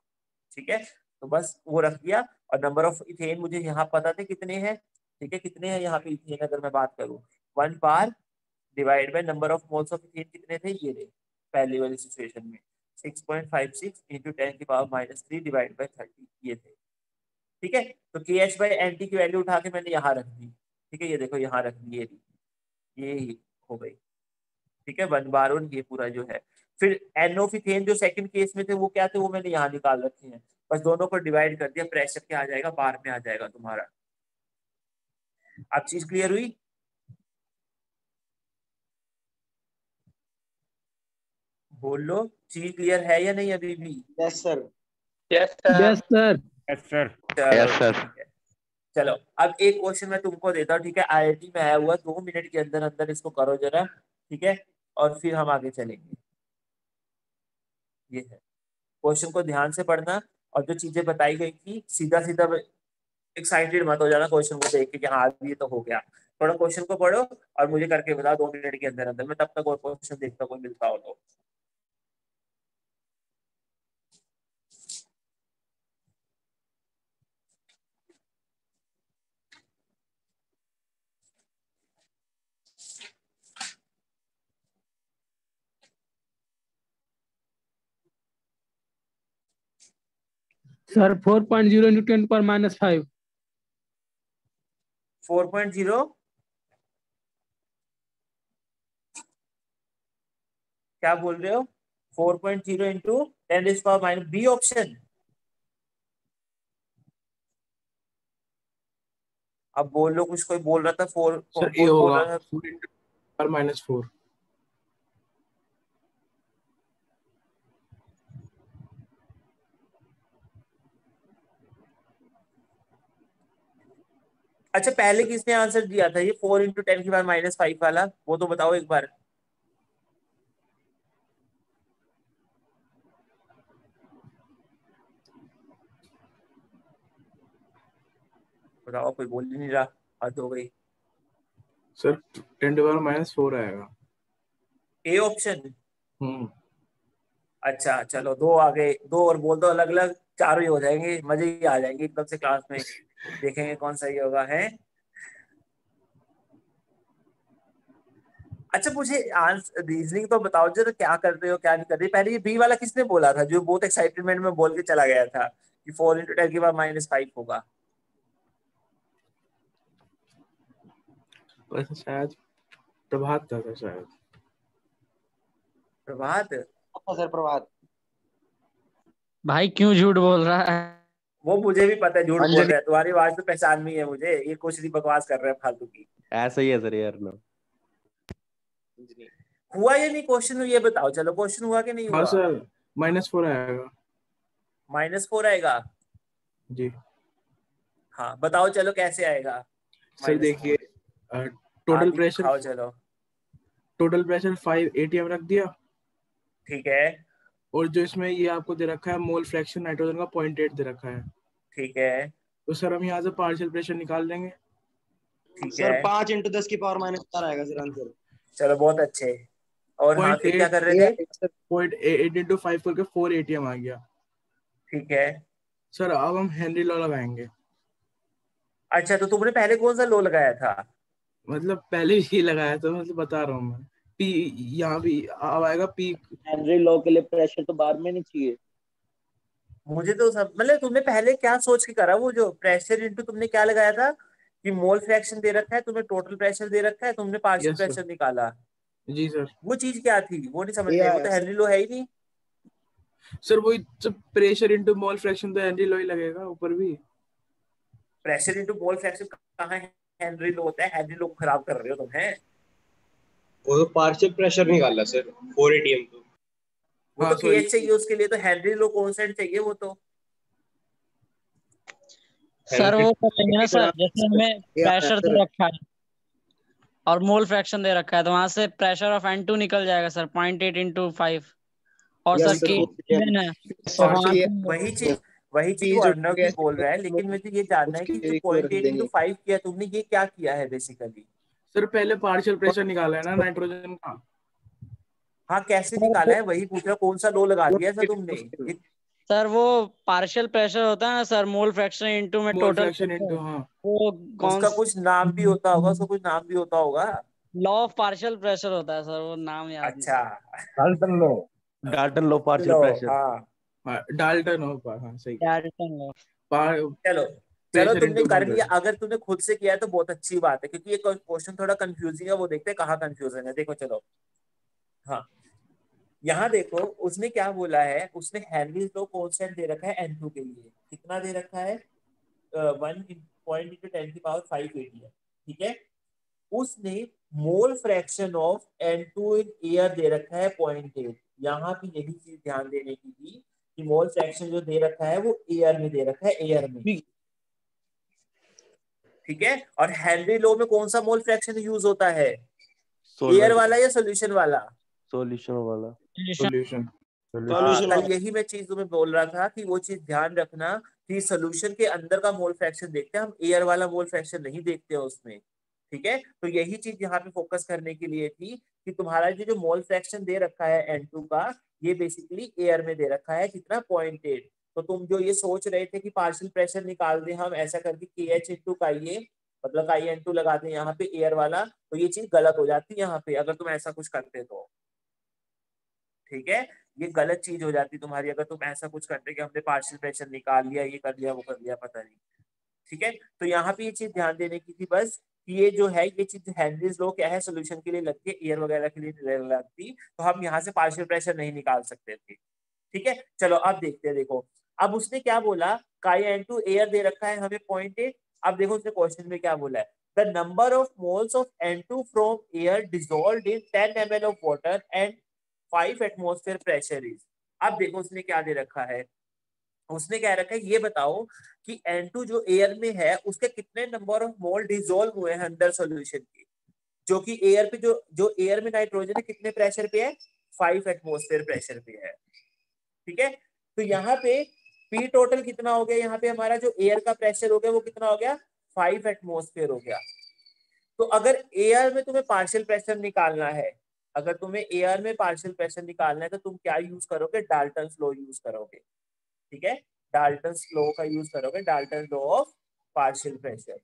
ठीक है, तो बस वो रख दिया, और नंबर ऑफ इथेन मुझे यहाँ पता थे कितने हैं। ठीक है, कितने हैं यहाँ पे इथेन, अगर मैं बात करूँ 1 bar divide by number of moles of ethane कितने थे, ये रहे पहली वाली सिचुएशन में 6.56 इंटू 10⁻³ डिवाइड बाय 30 ये थे। ठीक है, तो KH बाय NT की वैल्यू उठा के मैंने यहाँ रख दी। ठीक है, ये देखो यहाँ रख दी, ये हो गई। ठीक है, 1 बार और ये पूरा जो है। फिर NO जो सेकंड केस में थे वो क्या थे, वो मैंने यहाँ निकाल रखे हैं, बस दोनों को डिवाइड कर दिया, प्रेशर क्या आ जाएगा बार में आ जाएगा तुम्हारा। अब चीज क्लियर हुई। बोल लो, चीज क्लियर है या नहीं अभी भी। Yes sir. Yes sir. Yes sir. Yes sir. चलो Yes, sir. ठीक है। चलो अब एक क्वेश्चन मैं तुमको देता हूँ। ठीक है, IIT में आया हुआ, 2 मिनट के अंदर अंदर इसको करो जरा। ठीक है, और फिर हम आगे चलेंगे। ये है, क्वेश्चन को ध्यान से पढ़ना, और जो चीजें बताई गई थी सीधा सीधा एक्साइटेड मत हो जाना क्वेश्चन को देख के कि हाँ ये तो हो गया। थोड़ा क्वेश्चन को पढ़ो और मुझे करके बताओ 2 मिनट के अंदर अंदर, मैं तब तक और क्वेश्चन देखता कोई मिलता हो तो। सर 4.0 इंटू 10⁻⁵ 4.0 क्या बोल रहे हो, 4.0 इंटू 10⁻⁻, बी ऑप्शन। अब बोल लो, कुछ कोई बोल रहा था 4, सर ए कौन बोल होगा रहा था। 4 × 10⁻⁴ अच्छा पहले किसने आंसर दिया था ये 4 इंटू 10⁻⁵ वाला, वो तो बताओ एक बार। बताओ, कोई बोल ही नहीं रहा, हद हो गई। सर 10⁻⁴ आएगा। A option. हम्म। अच्छा चलो, दो आ गए, दो और बोल दो अलग अलग, चारों ही हो जाएंगे, मजे ही आ जाएंगे एकदम से क्लास में। देखेंगे कौन सही होगा है। अच्छा मुझे रीजनिंग तो बताओ जरा, क्या कर रहे हो क्या नहीं कर रहे। पहले ये बी वाला किसने बोला था, जो बहुत एक्साइटमेंट में बोल के चला गया था कि 4 × 10 के बाद -5 होगा? वैसे शायद प्रभात था सर, शायद। प्रभात? सर प्रभात। भाई क्यों झूठ बोल रहा है? वो मुझे भी पता है झूठ बोल अंजलि रहा है, तुम्हारी आवाज तो पहचान में ही है मुझे, ये कुछ नहीं बकवास कर रहे हैं फालतू की। ऐसा ही है सर यार ना। हुआ या नहीं क्वेश्चन, ये बताओ। चलो क्वेश्चन हुआ कि नहीं हाँ हुआ? सर, -4 आएगा। -4 आएगा? जी हाँ बताओ चलो कैसे आएगा सर। देखिए, -4? हाँ टोटल प्रेशर दिखाओ चलो। 5 ATM रख दिया, ठीक है। और जो इसमें ये आपको दे रखा है मोल फ्रैक्शन नाइट्रोजन का 0.8 दे रखा है। ठीक है। तो सर हम यहाँ से पार्शियल प्रेशर निकाल लेंगे। ठीक सर है। 5 × 10 की पावर -4 आएगा सर आंसर। चलो बहुत अच्छे। और हाँ फिर क्या 0.8 कर रहे ये थे? 0.8 × 5 करके 4 ATM आ गया। ठीक है। सर अब हम हेनरी लॉ लगाएंगे। अच्छा तो तुमने पहले कौन सा लो लगाया था? मतलब पहले ही लगाया था, मतलब बता रहा हूँ मैं। पी यहाँ भी अब आएगा पी। हेनरी लॉ के लिए प्रेशर तो बार में नहीं चाहिए। मुझे तो सब मतलब, तुमने पहले क्या सोच के करा, वो जो प्रेशर इंटू तुमने क्या लगाया था कि मोल फ्रैक्शन दे रखा है, तुम्हें टोटल प्रेशर दे रखा है, तुमने पार्शियल यस सर। प्रेशर निकाला। जी सर। वो चीज क्या थी वो नहीं समझ ये में, वो आया तो सर। हेनरी लो है ही नहीं। सर वही प्रेशर इंटू मोल फ्रैक्शन तो हेनरी लॉ ही लगेगा ऊपर भी। प्रेशर इंटू मोल फ्रैक्शन कहाँ है? हेनरी लो होता है, हेनरी लो को खराब कर रहे हो तुम, हैं? वो तो पार्शियल प्रेशर निकाला सर 4 ATM तो। वो हाँ तो सॉरी। केएच चाहिए उसके लिए, तो हेनरी लो कांस्टेंट चाहिए वो तो। सर वो करेंगे ना सर, जैसे हमें ये आया प्रेशर सर। दे रखा है और मोल फ्रैक्शन दे रखा है, तो वहां से प्रेशर ऑफ N2 निकल जाएगा सर 0.8 × 5। और सर यस सर। के गिवन है तो वहां पार्शियल से वही चीज पी वो जो अर्णव भी बोल रहा है, लेकिन मुझे ये जानना है उसके कि जो इक्वल रख 0.8 × देंगे। 5 किया तुमने, ये क्या किया है बेसिकली? सर पहले पार्शियल प्रेशर निकाला है ना नाइट्रोजन का। हाँ कैसे निकाला है वही पूछ रहा, कौन सा लो लगा दिया ऐसा तुमने? सर वो पार्शियल प्रेशर होता है ना सर, मोल फ्रैक्शन इंटू में मोल टोटल फ्रैक्शन इंटू, हाँ। वो कौन उसका कुछ नाम भी होता होगा, उसका कुछ नाम भी होता होगा। लॉ ऑफ पार्शियल प्रेशर होता है सर, वो नाम याद नहीं। अच्छा डाल्टन लो पार्शियल लो प्रेशर। हाँ। हाँ डाल्टन हो हाँ सही। Dalton law. चलो चलो प्रेशर तुमने इंटू कर मोल लिया, फ्रैक्शन। अगर तुमने खुद से किया है तो बहुत अच्छी बात है, क्योंकि ये क्वेश्चन थोड़ा कंफ्यूजिंग है, वो देखते हैं कहाँ कंफ्यूजन है। देखो चलो, हाँ यहाँ देखो उसने क्या बोला है, उसने हेनरीज लो कांस्टेंट दे रखा है N2 के लिए, कितना दे रखा है? 1 × 10⁵ ATM। ठीक है। उसने mole fraction of N2 in air दे रखा है 0.8। यहाँ भी यही चीज ध्यान देने की थी कि मोल फ्रैक्शन जो दे रखा है वो एयर में दे रखा है, एयर में। ठीक है। और हेनरी लो में कौन सा मोल फ्रैक्शन यूज होता है, एयर वाला या सोल्यूशन वाला? सॉल्यूशन वाला। सॉल्यूशन। कल यही मैं चीज तुम्हें बोल रहा था कि वो चीज ध्यान रखना कि सोल्यूशन के अंदर का मोल फ्रैक्शन देखते हैं हम, एयर वाला मोल फ्रैक्शन नहीं देखते हैं उसमें। ठीक है। तो यही चीज यहाँ पे फोकस करने के लिए थी कि तुम्हारा जो मोल फ्रैक्शन दे रखा है N2 का, ये बेसिकली एयर में दे रखा है कितना, 0.8। तो तुम जो ये सोच रहे थे कि पार्शियल प्रेशर निकाल दें हम ऐसा करके KH × का ये मतलब का N2 लगा दें यहाँ पे एयर वाला, तो ये चीज गलत हो जाती है यहाँ पे अगर तुम ऐसा कुछ करते तो। ठीक है। ये गलत चीज हो जाती तुम्हारी अगर तुम ऐसा कुछ करते कि हमने पार्शियल प्रेशर निकाल लिया, ये कर लिया वो कर लिया, पता नहीं। ठीक है। तो यहाँ पे ये चीज ध्यान देने की थी बस कि ये जो है ये चीज हेनरीज लो क्या है, सोल्यूशन के लिए लगती है, एयर वगैरह के लिए नहीं लगती, तो हम यहाँ से पार्शियल प्रेशर नहीं निकाल सकते थे। ठीक है। चलो अब देखते हैं। देखो अब उसने क्या बोला, काई N2 एयर दे रखा है हमें 0.8। अब देखो उसने क्वेश्चन में क्या बोला है, the number of moles of N2 from air dissolved in 10 ml of water and 5 atmosphere pressure is. अब देखो उसने क्या दे रखा है, उसने क्या रखा है ये बताओ कि N2 जो एयर में है उसके कितने नंबर ऑफ मोल डिसॉल्व हुए हैं अंदर सॉल्यूशन के, जो कि एयर पे जो एयर में नाइट्रोजन है कितने प्रेशर पे है, 5 एटमॉस्फेयर प्रेशर पे है। ठीक है। तो यहाँ पे पी टोटल कितना हो गया, यहाँ पे हमारा जो एयर का प्रेशर हो गया वो कितना हो गया, 5 एटमॉस्फेयर हो गया। तो अगर एयर में तुम्हें पार्शियल प्रेशर निकालना है, अगर तुम्हें एयर में पार्शियल प्रेशर निकालना है तो तुम क्या यूज करोगे, डाल्टन लो यूज करोगे। ठीक है। डाल्टन लो का यूज करोगे, Dalton low of partial pressure.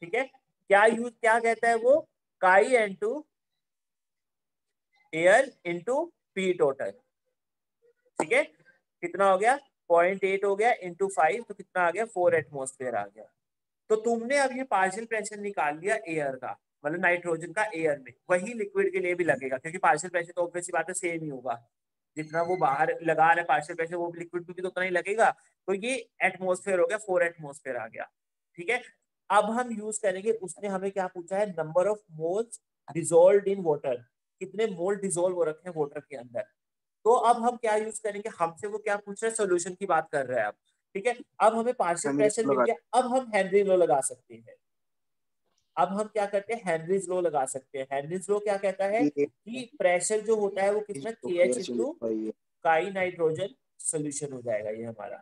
ठीक है। क्या कहता है वो, काई N2 air into P total, ठीक है। कितना हो गया 0.8 हो गया इंटू 5, तो कितना आ गया 4 एटमॉस्फेयर आ गया। तो तुमने अब ये पार्शियल प्रेशर निकाल लिया एयर का, मतलब नाइट्रोजन का एयर में, वही लिक्विड के लिए भी लगेगा, क्योंकि पार्शियल प्रेशर तो ऑब्वियस बात है सेम ही होगा, जितना वो बाहर लगा रहा है पार्शियल प्रेशर वो लिक्विड में भी तो उतना ही लगेगा। तो ये एटमॉस्फेयर हो गया, 4 एटमॉस्फेयर आ गया, ठीक है। अब हम यूज करेंगे, उसने हमें क्या पूछा है, number of moles dissolved in water, कितने मोल डिसॉल्व हो रखे हैं वाटर के अंदर। तो अब हम क्या यूज करेंगे, हमसे वो क्या पूछ रहा है, सोल्यूशन की बात कर रहा है अब, ठीक है। अब हमें पार्शियल प्रेशर मिल गया, अब हम हेनरी लॉ लगा सकते हैं। अब हम क्या करते हैं, हेनरीज लॉ लगा सकते हैं। हेनरीज लॉ क्या कहता है कि प्रेशर जो होता है वो कितना KH इंटू काई नाइट्रोजन सोल्यूशन हो जाएगा ये हमारा,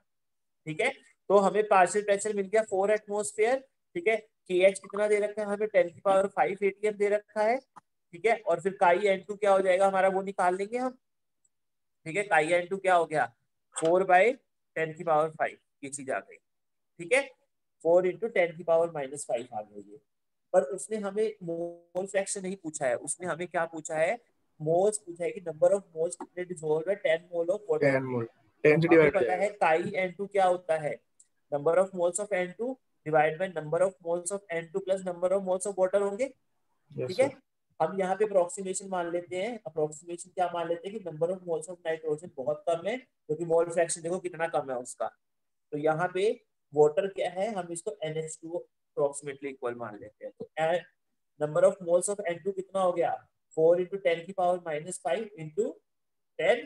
ठीक है। तो हमें पार्शियल प्रेशर मिल गया 4 एटमॉस्फेयर, ठीक है। KH कितना दे रखा है हमें 10⁵ atm दे रखा है, ठीक है। और फिर काई N2 क्या हो जाएगा हमारा, वो निकाल लेंगे हम, ठीक है। काई N2 क्या हो गया 4/10⁵ ये चीज आ गई, ठीक है। 4 × 10⁻⁻5 आ गई है। पर उसने हमें मोल फ्रैक्शन नहीं पूछा है, उसने हमें क्या पूछा है, मोल्स पूछा है कि नंबर ऑफ मोल्स कितने डिसॉल्व है 10 मोल ऑफ वाटर। 10 मोल 10 से हमें डिवाइड पता है काई N2 क्या होता है, number of moles of N2 divide by number of moles of N2 plus number of moles of water होंगे, ठीक है। हम यहाँ पे अप्रोक्सीमेशन मान लेते हैं, अप्रोक्सीमेशन क्या मान लेते हैं कि number of moles of nitrogen बहुत कम है, क्योंकि मोल फ्रैक्शन देखो कितना कम है उसका। तो यहाँ पे वाटर क्या है, हम इसको NH2 अप्रोक्सीमेटली इक्वल मान लेते हैं। तो number of moles of N2 कितना हो गया 4 × 10⁻⁻5 इंटू 10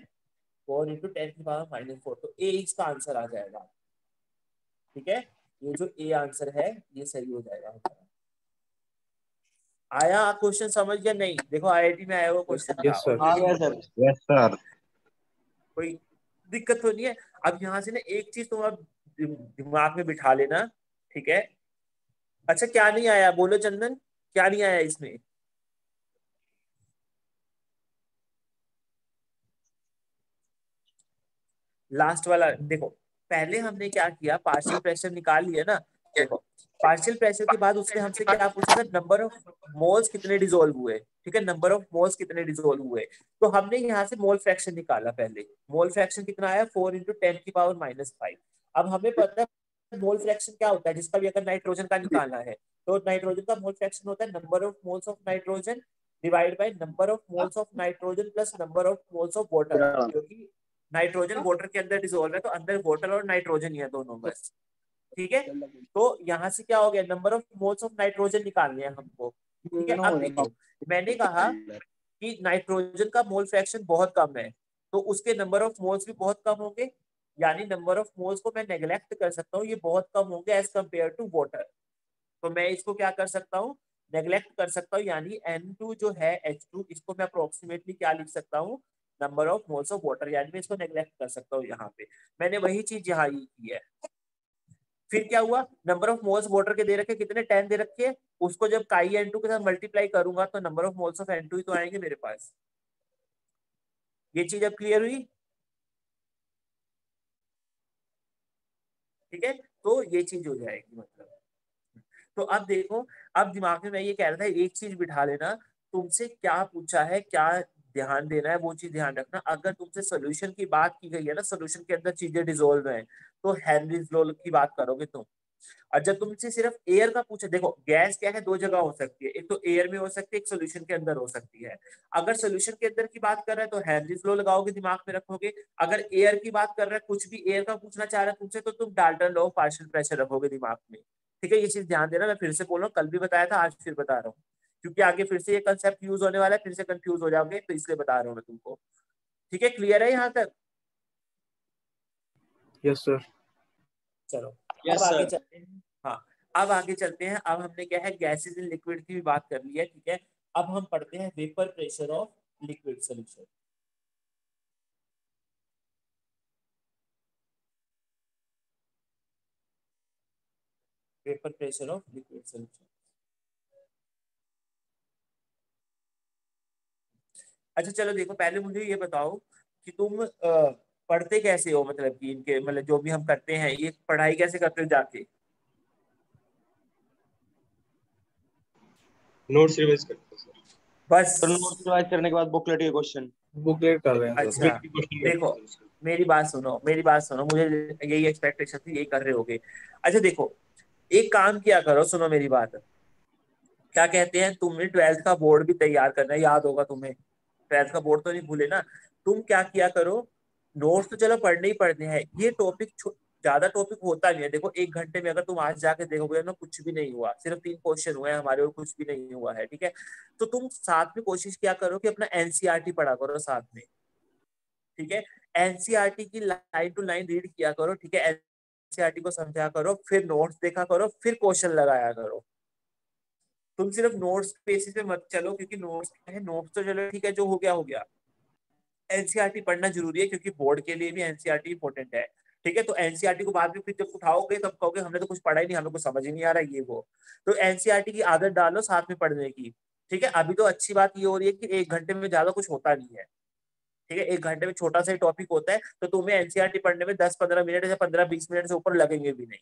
4 × 10⁻⁻4, तो A इसका आंसर आ जाएगा, ठीक है। ये जो A आंसर है ये सही हो जाएगा हमारा। आया क्वेश्चन समझ गया नहीं, देखो IIT में आया हुआ क्वेश्चन Yes, sir. आ गया सर। Yes sir. कोई दिक्कत तो नहीं है। अब यहाँ से ना एक चीज तुम अब दिमाग में बिठा लेना, ठीक है। अच्छा क्या नहीं आया बोलो चंदन, क्या नहीं आया इसमें, लास्ट वाला देखो। पहले हमने क्या किया, पार्शियल प्रेशर निकाल लिया ना, देखो पार्शियल प्रेशर के बाद उसने हमसे क्या पूछा था, नंबर ऑफ मोल्स कितने डिसॉल्व हुए, ठीक है। नंबर ऑफ मोल्स कितने डिसॉल्व हुए, तो हमने यहाँ से मोल फ्रैक्शन निकाला। पहले मोल फ्रैक्शन कितना आया 4 × 10⁻⁻5। अब हमें पता है मोल फ्रैक्शन क्या होता है, जिसका भी अगर नाइट्रोजन का निकालना है तो नाइट्रोजन का मोल फ्रैक्शन होता है number of moles of nitrogen divide by number of moles of nitrogen plus number of moles of water, क्योंकि नाइट्रोजन वाटर के अंदर डिसॉल्व है, तो अंदर वाटर और नाइट्रोजन ही है दोनों बस, ठीक है। तो यहाँ से क्या हो गया, number of moles of nitrogen निकालने हैं हमको, ठीक है। अब देखो मैंने कहा कि नाइट्रोजन का मोल फ्रैक्शन बहुत कम है, तो उसके नंबर ऑफ मोल्स भी बहुत कम होंगे, यानी नंबर ऑफ मोल्स को मैं नेग्लेक्ट कर सकता हूँ, ये बहुत कम होंगे एज कम्पेयर टू वाटर। तो मैं इसको क्या कर सकता हूँ, नेग्लेक्ट कर सकता हूँ, यानी N2 जो है H2 इसको मैं अप्रोक्सीमेटली क्या लिख सकता हूँ, number of moles of water, यानी मैं इसको नेग्लेक्ट कर सकता हूँ। यहाँ पे मैंने वही चीज यहाँ ही की है। फिर क्या हुआ, नंबर ऑफ मोल्स वाटर के दे रखे कितने 10 दे रखे हैं, उसको जब काई N2 के साथ मल्टीप्लाई करूंगा तो number of moles of N2 ही तो आएंगे मेरे पास। ये चीज अब क्लियर हुई, ठीक है। तो ये चीज हो जाएगी मतलब। तो अब देखो, अब दिमाग में मैं ये कह रहा था एक चीज बिठा लेना, तुमसे क्या पूछा है क्या ध्यान देना है वो चीज ध्यान रखना। अगर तुमसे सोल्यूशन की बात की गई है ना, सोल्यूशन के अंदर चीजें डिसॉल्व हैं, तो हेनरीज लॉ की बात करोगे तुम। और जब तुमसे सिर्फ एयर का पूछे, देखो गैस क्या है, दो जगह हो सकती है, एक तो एयर में हो सकती है, एक सोल्यूशन के अंदर हो सकती है। अगर सोल्यूशन के अंदर की बात कर रहा है तो हेनरीज लॉ लगाओगे, दिमाग में रखोगे। अगर एयर की बात कर रहा है, कुछ भी एयर का पूछना चाह रहा है तुमसे, तो तुम Dalton law of partial pressure रखोगे दिमाग में, ठीक है। ये चीज ध्यान देना, मैं फिर से बोल रहा हूँ, कल भी बताया था आज फिर बता रहा हूँ, क्योंकि आगे फिर से ये कंसेप्ट यूज होने वाला है, फिर से कंफ्यूज हो जाओगे, तो इसलिए बता रहा हूँ मैं तुमको, ठीक है। क्लियर है यहाँ तक? Yes sir. चलो अब आगे चलते हैं। हाँ अब आगे चलते हैं। अब हमने क्या है, गैसेस इन लिक्विड की भी बात कर ली है, ठीक है। अब हम पढ़ते हैं vapour pressure of liquid solution. Vapour pressure of liquid solution. अच्छा चलो देखो, पहले मुझे ये बताओ कि तुम पढ़ते कैसे हो, मतलब कि इनके मतलब जो भी हम करते हैं ये पढ़ाई कैसे करते हो जाके? नोट्स रिवाइज करते हैं सर। बस। तो नोट्स रिवाइज करने के बाद बुकलेट के क्वेश्चन बुकलेट कर रहे हैं सर। अच्छा देखो, मेरी बात सुनो, मेरी बात सुनो, मुझे यही एक्सपेक्टेशन थी, यही कर रहे होगे। अच्छा देखो, एक काम किया करो, सुनो मेरी बात। क्या कहते हैं, तुमने 12th का बोर्ड भी तैयार करना है, याद होगा तुम्हें। 12th का बोर्ड तो नहीं भूले ना। तुम क्या किया करो, नोट्स तो चलो पढ़ने ही पढ़ने हैं, ये टॉपिक ज्यादा टॉपिक होता नहीं है। देखो 1 घंटे में अगर तुम आज जाके देखोगे ना, कुछ भी नहीं हुआ, सिर्फ 3 क्वेश्चन हुए हैं हमारे, और कुछ भी नहीं हुआ है, ठीक है। तो तुम साथ में कोशिश क्या करो कि अपना एनसीईआरटी पढ़ा करो साथ में, ठीक है। एनसीईआरटी की लाइन टू लाइन रीड किया करो, ठीक है। एनसीईआरटी को समझा करो, फिर नोट्स देखा करो, फिर क्वेश्चन लगाया करो। तुम सिर्फ नोट्स बेसिस पे मत चलो, क्योंकि नोट्स है, नोट्स तो चलो ठीक है, जो हो गया हो गया। एनसीईआरटी पढ़ना जरूरी है, क्योंकि बोर्ड के लिए भी एनसीईआरटी इंपॉर्टेंट है, ठीक है। तो एनसीईआरटी को बाद में फिर जब उठाओगे तब कहोगे हमने तो कुछ पढ़ा ही नहीं, हमें कुछ समझ ही नहीं आ रहा ये वो। तो एनसीईआरटी की आदत डालो साथ में पढ़ने की, ठीक है। अभी तो अच्छी बात ये हो रही है कि 1 घंटे में ज्यादा कुछ होता नहीं है, ठीक है। 1 घंटे में छोटा सा टॉपिक होता है, तो तुम्हें एनसीईआरटी पढ़ने में 10-15 मिनट या 15-20 मिनट से ऊपर लगेंगे भी नहीं,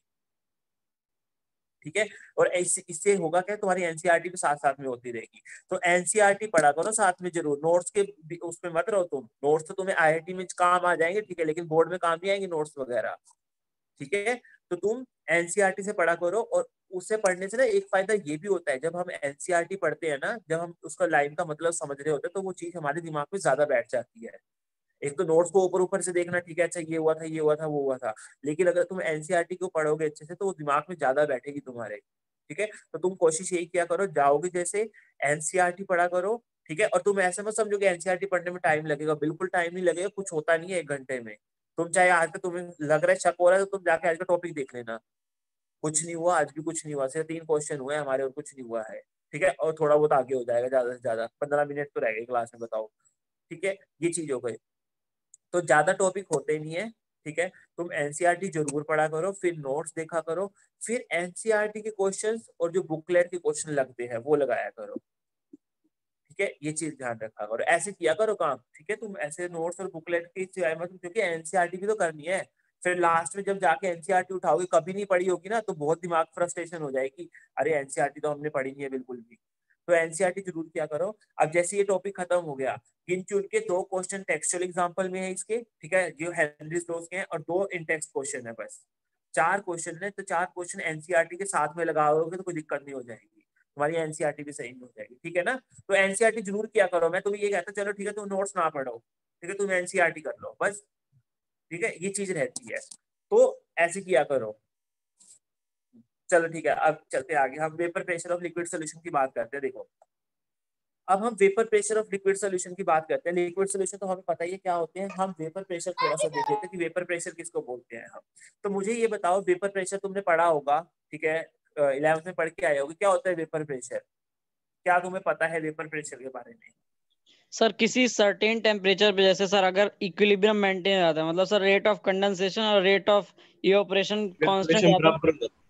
ठीक है। और इससे होगा क्या, तुम्हारी एनसीईआरटी भी साथ साथ में होती रहेगी। तो एनसीईआरटी पढ़ा करो साथ में जरूर, नोट्स के उसमें मत रहो तुम। नोट्स तो तुम्हें आईआईटी में काम आ जाएंगे, ठीक है, लेकिन बोर्ड में काम नहीं आएंगे नोट्स वगैरह, ठीक है। तो तुम एनसीईआरटी से पढ़ा करो, और उससे पढ़ने से ना एक फायदा ये भी होता है, जब हम एनसीईआरटी पढ़ते हैं ना, जब हम उसका लाइन का मतलब समझ रहे होते हैं, तो वो चीज हमारे दिमाग में ज्यादा बैठ जाती है। एक तो नोट्स को ऊपर ऊपर से देखना, ठीक है, अच्छा ये हुआ था, ये हुआ था, वो हुआ था, लेकिन अगर तुम एनसीईआरटी को पढ़ोगे अच्छे से, तो वो दिमाग में ज्यादा बैठेगी तुम्हारे, ठीक है। तो तुम कोशिश यही किया करो, जाओगे जैसे एनसीईआरटी पढ़ा करो, ठीक है। और तुम ऐसे मत समझो कि एनसीईआरटी पढ़ने में टाइम लगेगा, बिल्कुल टाइम नहीं लगेगा, कुछ होता नहीं है 1 घंटे में। तुम चाहे आज का तुम्हें लग रहा है, शक हो रहा है, तो तुम जाके आज का टॉपिक देख लेना, कुछ नहीं हुआ, आज भी कुछ नहीं हुआ, सिर्फ 3 क्वेश्चन हुए हमारे और कुछ नहीं हुआ है, ठीक है। और थोड़ा बहुत आगे हो जाएगा, ज्यादा से ज्यादा 15 मिनट तो रह गए क्लास में, बताओ, ठीक है। ये चीज हो गई, तो ज्यादा टॉपिक होते नहीं है, ठीक है। तुम एनसीईआरटी जरूर पढ़ा करो, फिर नोट्स देखा करो, फिर एनसीईआरटी के क्वेश्चंस और जो बुकलेट के क्वेश्चन लगते हैं वो लगाया करो, ठीक है। ये चीज ध्यान रखा करो, ऐसे किया करो काम, ठीक है। तुम ऐसे नोट्स और बुकलेट की मतलब, क्योंकि एनसीईआरटी भी तो करनी है। फिर लास्ट में जब जाके एनसीईआरटी उठाओगे, कभी नहीं पढ़ी होगी ना, तो बहुत दिमाग फ्रस्ट्रेशन हो जाएगी, अरे एनसीईआरटी तो हमने पढ़ी नहीं है बिल्कुल भी। तो एनसीईआरटी जरूर किया करो। अब जैसे ये टॉपिक खत्म हो गया, गिन चुन के 2 क्वेश्चन टेक्सचुअल एग्जाम्पल में है इसके, ठीक है, जो हेनरी स्टोक्स के हैं, और 2 इन टेक्स्ट क्वेश्चन है, बस 4 क्वेश्चन है। तो 4 क्वेश्चन एनसीईआरटी के साथ में लगाओगे तो कोई दिक्कत नहीं हो जाएगी, तुम्हारी एनसीईआरटी भी सही हो जाएगी, ठीक है ना। तो एनसीईआरटी जरूर किया करो, मैं तुम्हें ये कहता चलो ठीक है, तुम नोट्स ना पढ़ो, ठीक है, तुम एनसीईआरटी कर लो बस, ठीक है। ये चीज रहती है, तो ऐसे किया करो। चलो ठीक है, अब चलते आगे, हम vapour pressure of liquid solution की बात करते हैं। देखो, अब हम vapour pressure of liquid solution की बात करते हैं। लिक्विड सोल्यूशन तो हमें पता ही है क्या होते हैं, हम वेपर प्रेशर थोड़ा सा देख लेते हैं कि वेपर प्रेशर किसको बोलते हैं हम। तो मुझे ये बताओ, वेपर प्रेशर तुमने पढ़ा होगा, ठीक है, 11th में पढ़ के आए होगे, क्या होता है वेपर प्रेशर, क्या तुम्हें पता है वेपर प्रेशर के बारे में? सर किसी सर्टेन टेम्परेचर पे, जैसे सर अगर इक्विलिब्रियम मेंटेन रहता है, मतलब सर रेट ऑफ कंडेंसेशन और रेट ऑफ इवेपोरेशन कांस्टेंट रहता है,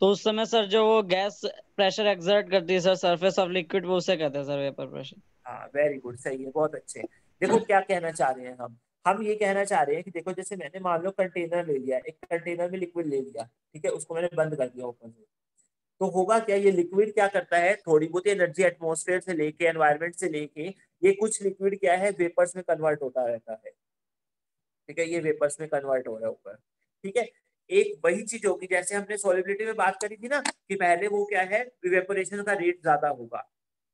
तो उस समय सर जो वो गैस प्रेशर एक्सर्ट करती है सर सरफेस ऑफ लिक्विड, वो उसे कहते हैं सर वेपर प्रेशर। हाँ वेरी गुड, सही है, बहुत अच्छे। देखो क्या कहना चाह रहे हैं हम ये कहना चाह रहे हैं कि देखो, जैसे मैंने मान लो कंटेनर ले लिया, एक कंटेनर में लिक्विड ले लिया, ठीक है, उसको मैंने बंद कर दिया ऊपर से, तो होगा क्या, ये लिक्विड क्या करता है, थोड़ी बहुत एनर्जी एटमॉस्फेयर से लेके, एनवायरनमेंट से लेके, ये कुछ लिक्विड क्या है, वेपर्स में कन्वर्ट होता रहता है, ठीक है। ये वेपर्स में कन्वर्ट हो रहा है ऊपर, ठीक है। एक वही चीज होगी जैसे हमने सॉलिबिलिटी में बात करी थी ना, कि पहले वो क्या है, इवेपोरेशन का रेट ज्यादा होगा,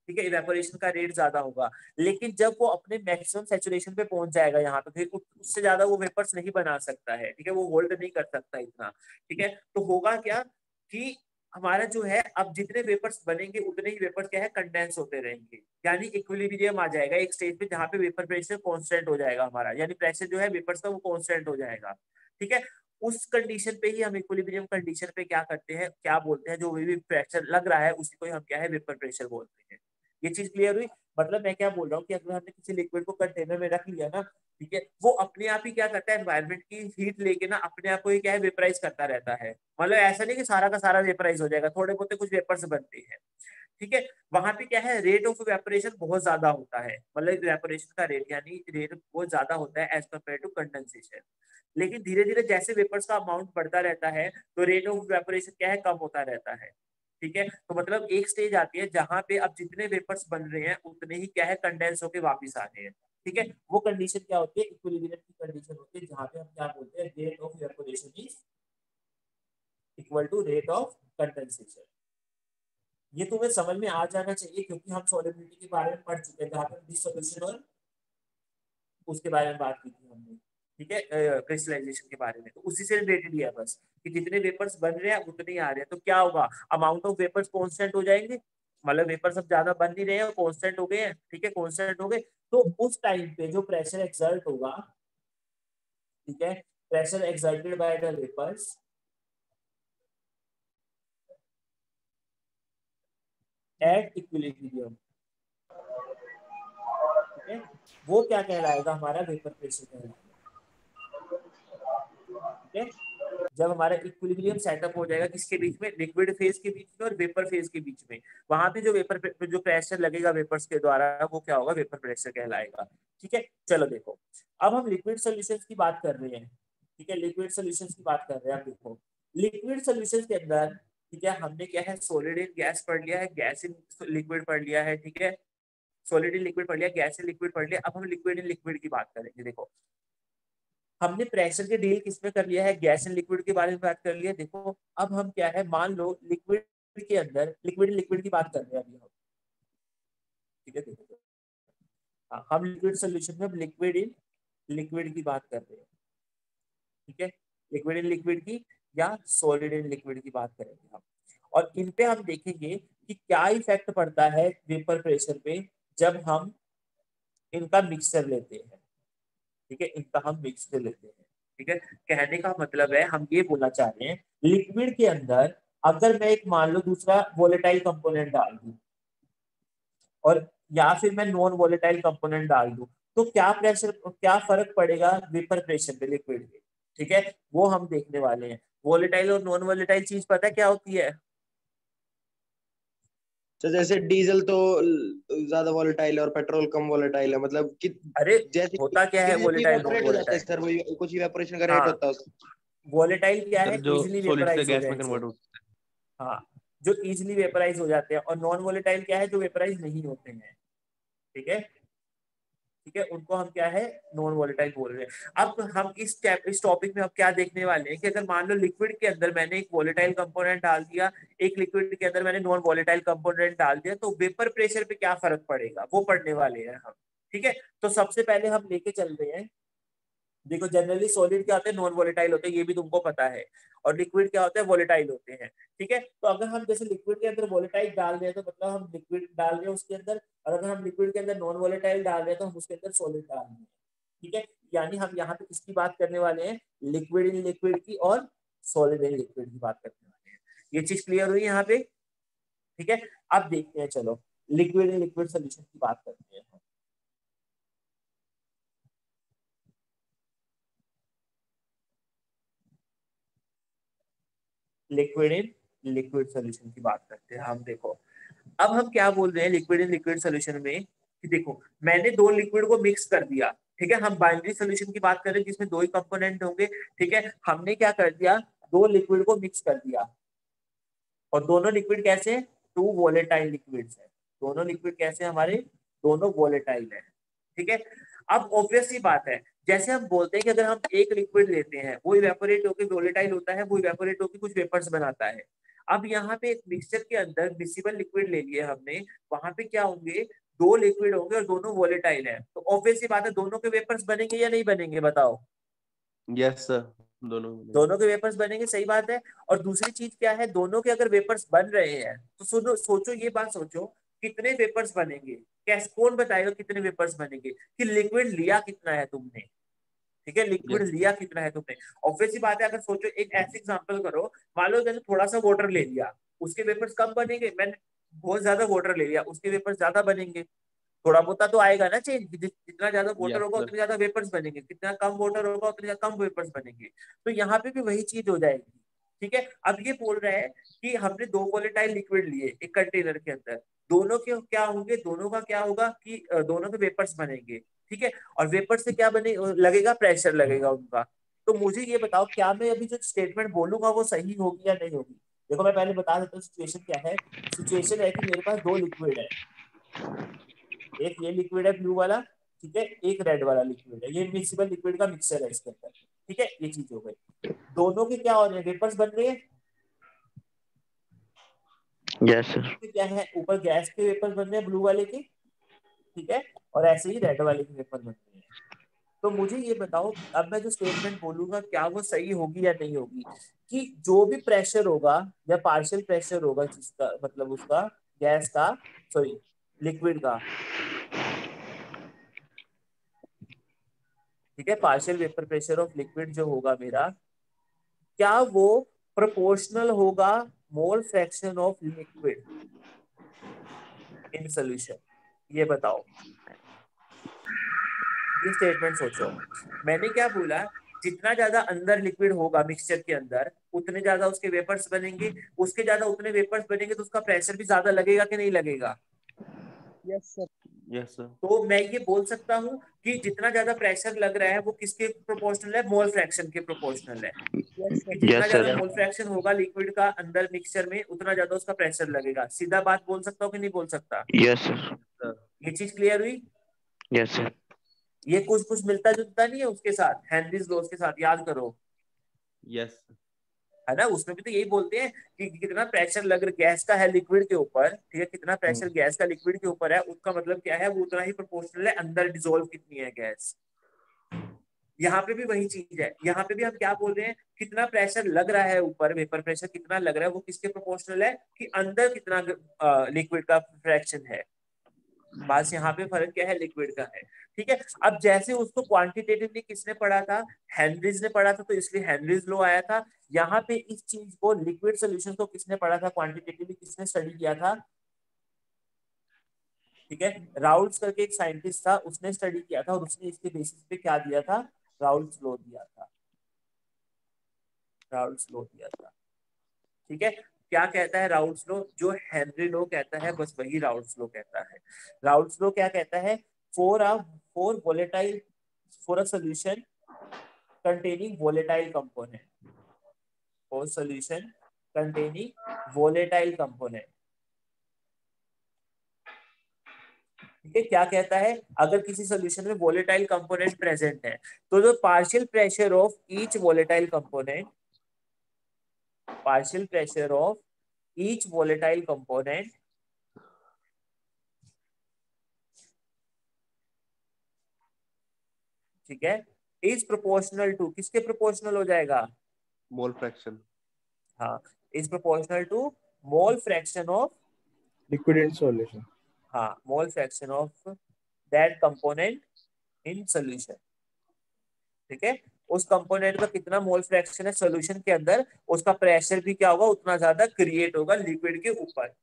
ठीक है, इवेपोरेशन का रेट ज्यादा होगा, लेकिन जब वो अपने मैक्सिमम सैचुरेशन पे पहुंच जाएगा यहाँ पे, फिर उससे ज्यादा वो वेपर्स नहीं बना सकता है, ठीक है, वो होल्ड नहीं कर सकता इतना, ठीक है। तो होगा क्या कि हमारा जो है, अब जितने वेपर्स बनेंगे उतने ही वेपर्स क्या है, कंडेंस होते रहेंगे, यानी इक्विलिब्रियम आ जाएगा एक स्टेज पे, जहाँ पे वेपर प्रेशर कांस्टेंट हो जाएगा हमारा, यानी प्रेशर जो है वेपर्स का वो कांस्टेंट हो जाएगा, ठीक है। उस कंडीशन पे ही हम इक्विलिब्रियम कंडीशन पे क्या करते हैं, क्या बोलते हैं, जो भी प्रेशर लग रहा है उसी को हम क्या है, वेपर प्रेशर बोलते हैं। ये चीज क्लियर हुई? मतलब मैं क्या बोल रहा हूँ कि अगर हमने किसी लिक्विड को कंटेनर में रख लिया ना, ठीक है, वो अपने आप ही क्या करता है, एनवायरनमेंट की हीट लेके ना अपने आप को ही क्या है, वेपराइज करता रहता है। मतलब ऐसा नहीं कि सारा का सारा वेपराइज हो जाएगा, थोड़े बहुत कुछ वेपर्स बनते हैं, ठीक है। वहां पे क्या है, रेट ऑफ इवेपोरेशन बहुत ज्यादा होता है, मतलब इवेपोरेशन का रेट, यानी रेट बहुत ज्यादा होता है एज कम्पेयर टू कंडेंसेशन। लेकिन धीरे धीरे जैसे वेपर्स का अमाउंट बढ़ता रहता है, तो रेट ऑफ इवेपोरेशन क्या है, कम होता रहता है, ठीक है। तो मतलब एक स्टेज आती है जहां पे अब जितने वेपर्स बन रहे हैं उतने ही क्या है कंडेंस होके वापस आ रहे हैं। ठीक है, वो कंडीशन क्या होती है, इक्विलिब्रियम की कंडीशन होती है, जहां पे हम क्या बोलते हैं, rate of evaporation is equal to rate of condensation. ये तुम्हें समझ में आ जाना चाहिए क्योंकि हम सॉलिबिलिटी के बारे में पढ़ चुके हैं, जहां पर डिसोल्यूशन और उसके बारे में बात की थी हमने। ठीक है, क्रिस्टलाइजेशन के बारे में, तो उसी से रिलेटेड ही है बस, कि जितने वेपर्स बन रहे हैं उतने ही आ रहे हैं। तो क्या होगा, अमाउंट ऑफ वेपर्स कांस्टेंट हो जाएंगे, मतलब वेपर्स अब ज्यादा बन नहीं रहे हैं, कांस्टेंट हो गए हैं। ठीक है, कांस्टेंट हो गए तो उस टाइम पे जो प्रेशर एक्सर्ट होगा, ठीक है, pressure exerted by the vapours at equilibrium, ठीक है, वो क्या कहलाएगा, हमारा वेपर प्रेशर कहलाएगा। ठीक है, जब हमारा इक्विलिब्रियम सेटअप हो जाएगा किसके बीच में, लिक्विड फेज के बीच में और वेपर फेज के बीच में, वहां पे जो प्रेशर लगेगा वेपर्स के द्वारा वो क्या होगा, वेपर प्रेशर कहलाएगा। ठीक है, चलो देखो, अब हम लिक्विड सॉल्यूशंस की बात कर रहे हैं। ठीक है, लिक्विड सॉल्यूशंस की बात कर रहे हैं। आप देखो लिक्विड सॉल्यूशंस के अंदर, ठीक है, हमने क्या है, सॉलिड इन गैस पढ़ लिया है, गैस इन लिक्विड पढ़ लिया है। ठीक है, सॉलिड इन लिक्विड पढ़ लिया, गैस इन लिक्विड पढ़ लिया। अब हम लिक्विड इन लिक्विड की बात करेंगे। देखो हमने प्रेशर के डील किसमें कर लिया है, गैस एंड लिक्विड के बारे में बात कर लिया। देखो अब हम क्या है, मान लो लिक्विड के अंदर लिक्विड लिक्विड की बात कर रहे हैं अभी हम। ठीक है, देखो हाँ, हम लिक्विड सोल्यूशन में लिक्विड इन लिक्विड की बात कर रहे हैं। ठीक है, लिक्विड इन लिक्विड की या सॉलिड इन लिक्विड की बात करेंगे हम, और इन पे हम देखेंगे कि क्या इफेक्ट पड़ता है वेपर प्रेशर पे जब हम इनका मिक्सचर लेते हैं। ठीक है, इनका हम मिक्सचर लेते हैं। ठीक है, कहने का मतलब है हम ये बोलना चाह रहे हैं, लिक्विड के अंदर अगर मैं एक मान लो दूसरा वोलेटाइल कंपोनेंट डाल दूं और या फिर मैं नॉन वोलेटाइल कंपोनेंट डाल दूं, तो क्या फर्क पड़ेगा वेपर प्रेशर पे लिक्विड के। ठीक है, वो हम देखने वाले हैं। वोलेटाइल और नॉन वोलेटाइल चीज पता है क्या होती है। तो जैसे डीजल तो ज्यादा वोलेटाइल और पेट्रोल कम वोलेटाइल है, मतलब कि अरे जैसे होता क्या है वोलेटाइल नॉन इवेपोरेट हो जाता है वोलेटाइल, सर, वही कुछ इवेपोरेशन का रेट हाँ होता है उसका। वोलेटाइल क्या सर है, जो इजिली सॉलिड से वेपराइज हो गैस में जाए कन्वर्ट जो, होता हाँ जो इजिली वेपराइज हो जाते हैं, और नॉन वोलेटाइल क्या है, जो वेपराइज नहीं होते हैं। ठीक है, ठीक है, उनको हम क्या है, नॉन वोलेटाइल बोल रहे हैं। अब हम इस टॉपिक में अब क्या देखने वाले हैं कि अगर मान लो लिक्विड के अंदर मैंने एक वोलेटाइल कंपोनेंट डाल दिया, एक लिक्विड के अंदर मैंने नॉन वोलेटाइल कंपोनेंट डाल दिया, तो वेपर प्रेशर पे क्या फर्क पड़ेगा वो पढ़ने वाले हैं हम। ठीक है, तो सबसे पहले हम लेके चल रहे हैं, देखो जनरली सॉलिड क्या होते हैं, नॉन वोलेटाइल होते हैं, ये भी तुमको पता है, और लिक्विड क्या होता है, वोलेटाइल होते हैं। ठीक है, तो अगर हम जैसे लिक्विड के अंदर वोलेटाइल डाल रहे हैं तो मतलब हम लिक्विड डाल रहे हैं उसके अंदर, और अगर हम लिक्विड के अंदर नॉन वोलेटाइल डाल रहे हैं तो हम उसके अंदर सॉलिड डाल रहे हैं। ठीक है, यानी हम यहाँ पे किसकी बात करने वाले हैं, लिक्विड इन लिक्विड की और सॉलिड इन लिक्विड की बात करने वाले हैं। ये चीज क्लियर हुई यहाँ पे। ठीक है, अब देखते हैं, चलो लिक्विड इन लिक्विड सोल्यूशन की बात करते हैं। लिक्विड इन लिक्विड सोल्यूशन की बात करते हैं हम। देखो अब हम क्या बोल रहे हैं लिक्विड इन लिक्विड सोल्यूशन में, कि देखो मैंने दो लिक्विड को मिक्स कर दिया। ठीक है, हम बाइनरी सोल्यूशन की बात करें जिसमें दो ही कंपोनेंट होंगे। ठीक है, हमने क्या कर दिया, दो लिक्विड को मिक्स कर दिया, और दोनों लिक्विड कैसे हैं, टू वोलेटाइल लिक्विड्स है। दोनों लिक्विड कैसे हैं हमारे, दोनों वोलेटाइल है। ठीक है, अब ऑब्वियस सी बात है, जैसे हम बोलते हैं कि अगर हम एक लिक्विड लेते हैं वो इवेपोरेट होकर वोलेटाइल होता है, वो इवेपोरेट होकर कुछ वेपर्स बनाता है। अब यहाँ पे एक मिक्सचर के अंदर मिक्सिबल लिक्विड ले लिया हमने, वहां पे क्या होंगे, दो लिक्विड होंगे और दोनों वोलेटाइल है, तो ऑब्वियस सी बात है दोनों के वेपर्स बनेंगे या नहीं बनेंगे, बताओ। है। यस सर, दोनों दोनों के वेपर्स बनेंगे, सही बात है। और दूसरी चीज क्या है, दोनों के अगर वेपर्स बन रहे हैं तो सुनो, सोचो ये बात सोचो, कितने वेपर्स बनेंगे, कैसे कौन बताएगा कितने वेपर्स बनेंगे, कि लिक्विड लिया कितना है तुमने। ठीक है, लिक्विड यस लिया कितना है तुमने, ऑब्वियस सी बात है। अगर सोचो एक ऐसे एग्जांपल करो, मान लो जैसे थोड़ा सा वाटर ले लिया, उसके वेपर्स कम बनेंगे, मैंने बहुत ज्यादा वाटर ले लिया, उसके वेपर्स ज्यादा बनेंगे। थोड़ा बहुत तो आएगा ना चेंज, जितना ज्यादा वाटर यस होगा सर। उतने ज्यादा वेपर्स बनेंगे, कितना कम वाटर होगा उतने ज्यादा कम वेपर्स बनेंगे। तो यहाँ पे भी वही चीज हो जाएगी। ठीक है, अब ये बोल रहा है कि हमने दो वोलेटाइल लिक्विड लिए एक कंटेनर के अंदर, दोनों के क्या होंगे, दोनों का क्या होगा कि दोनों के वेपर्स बनेंगे। ठीक है, और वेपर से क्या बने लगेगा, प्रेशर लगेगा उनका। तो मुझे ये बताओ क्या मैं अभी जो स्टेटमेंट बोलूंगा वो सही होगी या नहीं होगी। देखो मैं पहले बता देता हूँ सिचुएशन क्या है। सिचुएशन है कि मेरे पास दो लिक्विड है, एक ये लिक्विड है ब्लू वाला, ठीक है, एक रेड वाला लिक्विड है, ये मिक्सिबल लिक्विड का मिक्सचर है इसके अंदर, ठीक है, ये चीज हो गई। दोनों के क्या हो रहे हैं, वेपर्स बन रहे हैं। Yes sir. क्या है, ऊपर गैस के वेपर्स बन रहे हैं ब्लू वाले के, ठीक है, और ऐसे ही रेड वाले के वेपर बन रहे हैं। तो मुझे ये बताओ, अब मैं जो स्टेटमेंट बोलूंगा क्या वो सही होगी या नहीं होगी, कि जो भी प्रेशर होगा या पार्शियल प्रेशर होगा जिसका मतलब उसका गैस का, सॉरी लिक्विड का, ठीक है, partial vapour pressure of liquid जो होगा मेरा, क्या वो प्रोपोर्शनल होगा मोल fraction of liquid in solution, ये बताओ। ये स्टेटमेंट सोचो, मैंने क्या बोला, जितना ज्यादा अंदर लिक्विड होगा मिक्सचर के अंदर उतने ज्यादा उसके वेपर्स बनेंगे, उसके ज्यादा उतने वेपर्स बनेंगे तो उसका प्रेशर भी ज्यादा लगेगा कि नहीं लगेगा। Yes sir. Yes sir. तो मैं ये बोल सकता हूँ कि जितना ज्यादा प्रेशर लग रहा है वो किसके प्रोपोर्शनल है, मोल फ्रैक्शन के प्रोपोर्शनल है। Yes sir. जितना Yes, ज्यादा sir. मोल फ्रैक्शन होगा लिक्विड का अंदर मिक्सचर में उतना ज्यादा उसका प्रेशर लगेगा। सीधा बात बोल सकता हूँ कि नहीं बोल सकता। Yes, sir. ये चीज क्लियर हुई। Yes, sir. ये कुछ कुछ मिलता जुलता नहीं है उसके साथ, हेनरीज लॉज के साथ, याद करो, यस है ना, उसमें भी तो यही बोलते हैं कि कितना प्रेशर लग रहा गैस का है लिक्विड के ऊपर, ठीक है, कितना प्रेशर गैस का लिक्विड के ऊपर है उसका मतलब क्या है, वो उतना ही प्रोपोर्शनल है अंदर डिसॉल्व कितनी है गैस। यहाँ पे भी वही चीज है, यहाँ पे भी हम क्या बोल रहे हैं, कितना प्रेशर लग रहा है ऊपर, वेपर प्रेशर कितना लग रहा है वो किसके प्रोपोर्शनल है, कि अंदर कितना लिक्विड का फ्रैक्शन है। बस यहाँ पे फर्क क्या है, लिक्विड का है, ठीक है। अब जैसे उसको क्वांटिटेटिवली किसने पढ़ा था, हेनरीज ने पढ़ा था, तो इसलिए हेनरीज लॉ आया था। यहाँ पे इस चीज को लिक्विड सोल्यूशन को किसने पढ़ा था, क्वांटिटेटिवली किसने स्टडी किया था, ठीक है, राउल्स करके एक साइंटिस्ट था, उसने स्टडी किया था और उसने इसके बेसिस पे क्या दिया था, राउल्स लॉ दिया था, राउल्स लॉ दिया था, ठीक है। क्या कहता है राउल्स लॉ, जो हेनरी लॉ कहता है बस वही राउल्स लॉ कहता है। राउल्स लॉ क्या कहता है, for volatile, for a solution containing volatile component, or solution containing volatile component, ठीक है। क्या कहता है, अगर किसी सॉल्यूशन में वोलेटाइल कंपोनेंट प्रेजेंट है तो जो partial pressure of each volatile component, partial pressure of each volatile component, ठीक है, इज प्रोपोर्शनल टू, किसके प्रोपोर्शनल हो जाएगा, मोल फ्रैक्शन। हाँ, is proportional to mole fraction of liquid in solution. हाँ, mole fraction of that component in solution, ठीक है। उस कंपोनेंट का कितना मोल फ्रैक्शन है सॉल्यूशन के अंदर, उसका प्रेशर भी क्या होगा, उतना ज्यादा क्रिएट होगा लिक्विड के ऊपर।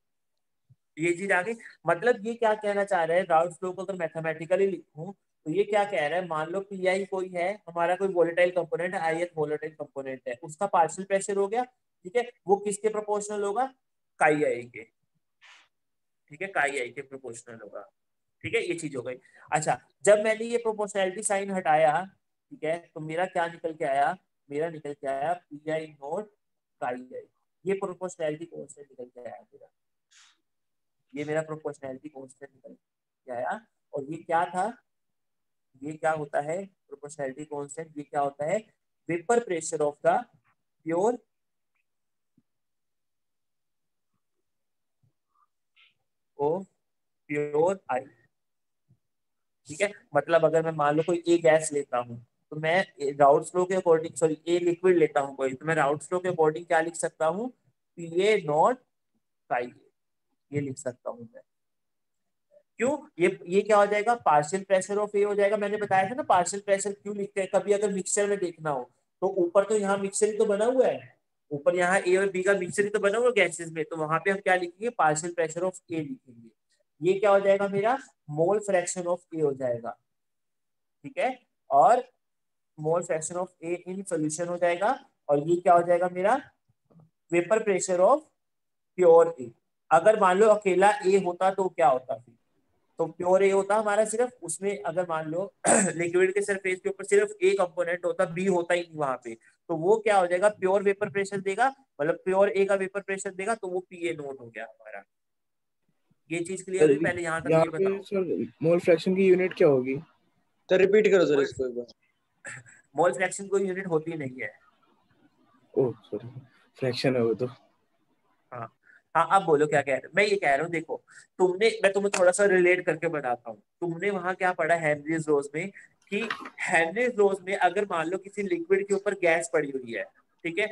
ये चीज आ गई। मतलब ये क्या कहना चाह रहे हैं, राउल्स लॉ को अगर मैथमेटिकली लिखूं तो ये क्या कह रहा है, मान लो पी आई कोई है हमारा, कोई वोलेटाइल कंपोनेंट है, आई एक वोलेटाइल कंपोनेंट है, उसका पार्शियल प्रेशर हो गया, ठीक है, वो किसके प्रोपोर्शनल होगा, काई आई के, ठीक है, काई आई के प्रोपोर्शनल होगा, ठीक है, ये चीज हो गई। अच्छा, जब मैंने ये प्रोपोर्शनैलिटी साइन हटाया, ठीक है, तो मेरा क्या निकल के आया, मेरा निकल के आया पी आई नॉट काई आई, ये प्रोपोर्शनैलिटी कांस्टेंट निकल के आया मेरा, ये मेरा प्रोपोर्शनैलिटी कांस्टेंट निकल के आया। और ये क्या था, ये क्या होता है प्रोपोर्शनैलिटी कांस्टेंट, ये क्या होता है, vapour pressure of the pure pure आई, ठीक है। मतलब अगर मैं मान लो कोई ए गैस लेता हूँ तो मैं राउल्स लॉ के अकॉर्डिंग, सॉरी ए लिक्विड लेता हूँ कोई, तो मैं राउल्स लॉ के अकॉर्डिंग क्या लिख सकता हूँ, पी ए नॉट काई, ये लिख सकता हूँ मैं। क्यों, ये क्या हो जाएगा, पार्शियल प्रेशर ऑफ ए हो जाएगा। मैंने बताया था ना पार्शियल प्रेशर क्यों लिखते हैं, कभी अगर मिक्सचर में देखना हो तो ऊपर तो यहाँ मिक्सचर ही तो बना हुआ है, ऊपर यहाँ ए और बी का मिक्सचर ही तो बना हुआ है गैसेस में, तो वहां पे हम क्या लिखेंगे, पार्शियल प्रेशर ऑफ ए लिखेंगे। ये क्या हो जाएगा मेरा, मोल फ्रैक्शन ऑफ ए हो जाएगा, ठीक है, और मोल fraction of A in solution हो जाएगा। और ये क्या हो जाएगा मेरा, वेपर प्रेशर ऑफ प्योर ए। अगर मान लो अकेला ए होता तो क्या होता फिर, तो प्योर ए होता हमारा सिर्फ, उसमें अगर मान लो लिक्विड के सरफेस के ऊपर सिर्फ ए कंपोनेंट होता, बी होता ही नहीं वहां पे, तो वो क्या हो जाएगा, प्योर वेपर प्रेशर देगा, मतलब प्योर ए का वेपर प्रेशर देगा, तो वो पीए नोट हो गया हमारा। ये चीज क्लियर हुई? पहले यहाँ तक यहाँ ये पे बताओ। सर मोल फ्रैक्शन की यूनिट क्या होगी? तो रिपीट करो सर इसको एक बार। मोल फ्रैक्शन कोई यूनिट होती नहीं है। ओह सॉरी, फ्रैक्शन है वो तो। हाँ हाँ, अब बोलो क्या कह रहे हो। मैं ये कह रहा हूँ देखो, मैं तुम्हें थोड़ा सा रिलेट करके बताता हूँ। तुमने वहां क्या पढ़ा हेनरीज लॉज में, कि हेनरीज लॉज में अगर मान लो किसी लिक्विड के ऊपर गैस पड़ी हुई है, ठीक है,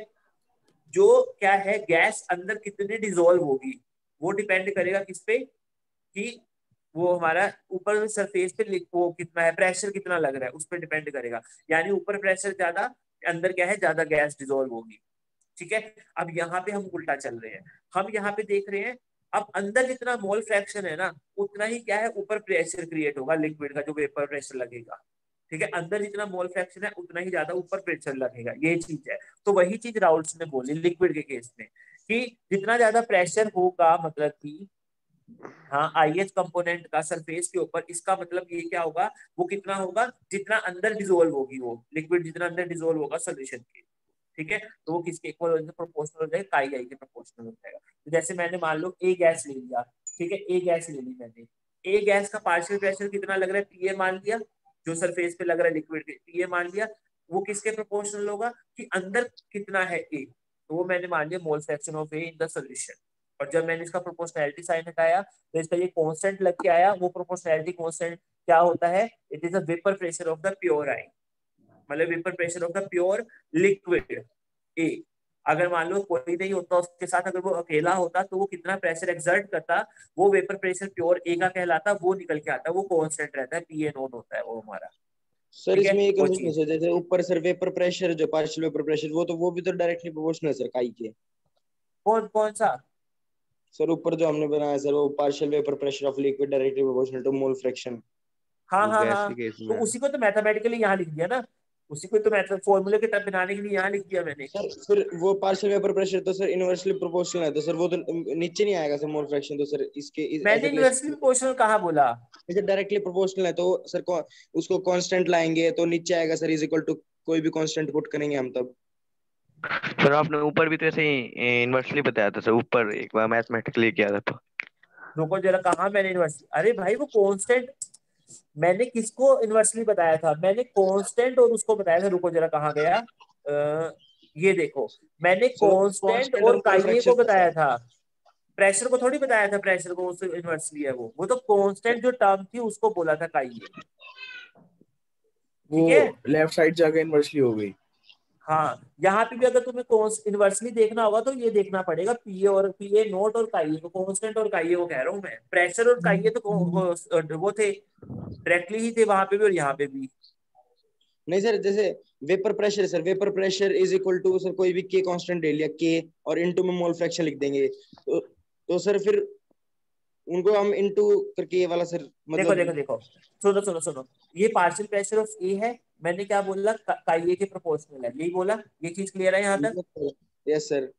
जो क्या है, गैस अंदर कितनी डिजोल्व होगी वो डिपेंड करेगा किस पे, कि वो हमारा ऊपर सरफेस पे वो कितना है, प्रेशर कितना लग रहा है उस पर डिपेंड करेगा। यानी ऊपर प्रेशर ज्यादा, अंदर क्या है, ज्यादा गैस डिजोल्व होगी। ठीक है, अब यहाँ पे हम उल्टा चल रहे हैं। हम यहाँ पे देख रहे हैं, अब अंदर जितना मोल फ्रैक्शन है ना, उतना ही क्या है, ऊपर प्रेशर क्रिएट होगा लिक्विड का, जो वेपर प्रेशर लगेगा। ठीक है, अंदर जितना मोल फ्रैक्शन है उतना ही ज्यादा ऊपर प्रेशर लगेगा, ये चीज है। तो वही चीज राउल्ट्स ने बोली लिक्विड के केस में, कि जितना ज्यादा प्रेशर होगा, मतलब कि हाँ आईएच कंपोनेंट का सरफेस के ऊपर, इसका मतलब ये क्या होगा, वो कितना होगा, जितना अंदर डिजोल्व होगी वो लिक्विड, जितना अंदर डिजोल्व होगा सोल्यूशन के। ठीक है, तो वो किसके इक्वल हो जाएगा, प्रोपोर्शनल हो जाएगा, काई आई के प्रोपोर्शनल हो जाएगा। तो जैसे मैंने मान लो ए गैस ले लिया, ठीक है, ए गैस ले ली मैंने, ए गैस का पार्शियल प्रेशर कितना लग रहा है, पीए मान लिया, जो सरफेस पे लग रहा है लिक्विड के, पीए मान लिया, वो किसके प्रोपोर्शनल होगा, कि अंदर कितना है ए, तो वो मैंने मान लिया मोल fraction of A in the solution. और जब मैंने इसका प्रोपोर्शनैलिटी साइन हटाया, तो इसका ये कांस्टेंट लग के आया। वो प्रोपोर्शनैलिटी कांस्टेंट क्या होता है, it is a vapour pressure of the pure I, मतलब vapour pressure of the pure liquid A. अगर मान लो कोई नहीं होता उसके साथ, अगर वो अकेला होता, तो वो कितना प्रेशर एक्सर्ट करता, वो वेपर प्रेशर प्योर ए का कहलाता, वो निकल के आता, वो कांस्टेंट रहता है, पीए नोट होता है वो हमारा। सर ठीक है, इसमें एक वो क्वेश्चन है चीज। सर, जैसे ऊपर सर वेपर प्रेशर, जो पार्शियल वेपर प्रेशर, वो भी तो डायरेक्टली प्रोपोर्शनल है सर काई के। कौन कौन सा? सर ऊपर जो हमने बनाया सर, वो partial vapour pressure of liquid directly proportional to mole fraction. हाँ वो हाँ गैस हाँ, के केस तो में। उसी को तो मैथमेटिकली यहाँ लिख दिया ना, उसी को तो मैथ फॉर्मूले के तब बनाने के लिए यहाँ लिख दिया मैंने। सर फिर वो पार्शियल वेपर प्रेशर तो सर इनवर्सली प्रोपोर्शनल है, तो सर वो तो नीचे नहीं आएगा सर मोल फ्रैक्शन, तो सर इसके मैंने ऐसे इनवर्सली रिलेशन प्रोपोर्शनल कहाँ बोला? डायरेक्टली प्रोपोर्शनल है, तो सर उसको कांस्टेंट लाएंगे तो नीचे आएगा सर, इज इक्वल टू कोई भी कांस्टेंट पुट करेंगे हम तब। सर आपने ऊपर भी तो ऐसे ही इन्वर्सली बताया था सर, ऊपर एक बार मैथमेटिकली किया था तो। रुको जरा, कहाँ मैंने इनवर्सली, अरे भाई वो कांस्टेंट, मैंने किसको इनवर्सली बताया था, मैंने कांस्टेंट और उसको बताया था। रुको जरा, कहाँ गया, ये देखो, मैंने सर कांस्टेंट कांस्टेंट और और मोल काइये को फ्रैक्शन। बताया था, प्रेशर को थोड़ी बताया था। प्रेशर को उससे इनवर्सली है वो तो कांस्टेंट जो टर्म थी उसको बोला था काइये। वो ठीक है, लेफ्ट साइड जाके इन्वर्सली हो गई। हाँ, यहाँ पे भी अगर तुम्हें इनवर्सली देखना होगा तो ये देखना पड़ेगा, पीए और पीए नोट और काइये को, कांस्टेंट और काइये को कह रहा हूँ मैं। प्रेशर और काइये तो वो थे, डायरेक्टली ही थे वहां पे भी और यहाँ पे भी। नहीं सर, जैसे vapour pressure sir, vapour pressure is equal to sir कोई भी के कांस्टेंट ले लिया के, और इनटू में मोल फ्रैक्शन लिख देंगे, तो सर फिर उनको हम इनटू करके ये वाला सर देखो मतलब। देखो देखो, सुनो सुनो सुनो, ये पार्शियल प्रेशर ऑफ ए है, मैंने क्या बोला, काइये के प्रोपोर्शनल है, यही बोला। ये चीज क्लियर है यहाँ तक? Yes sir.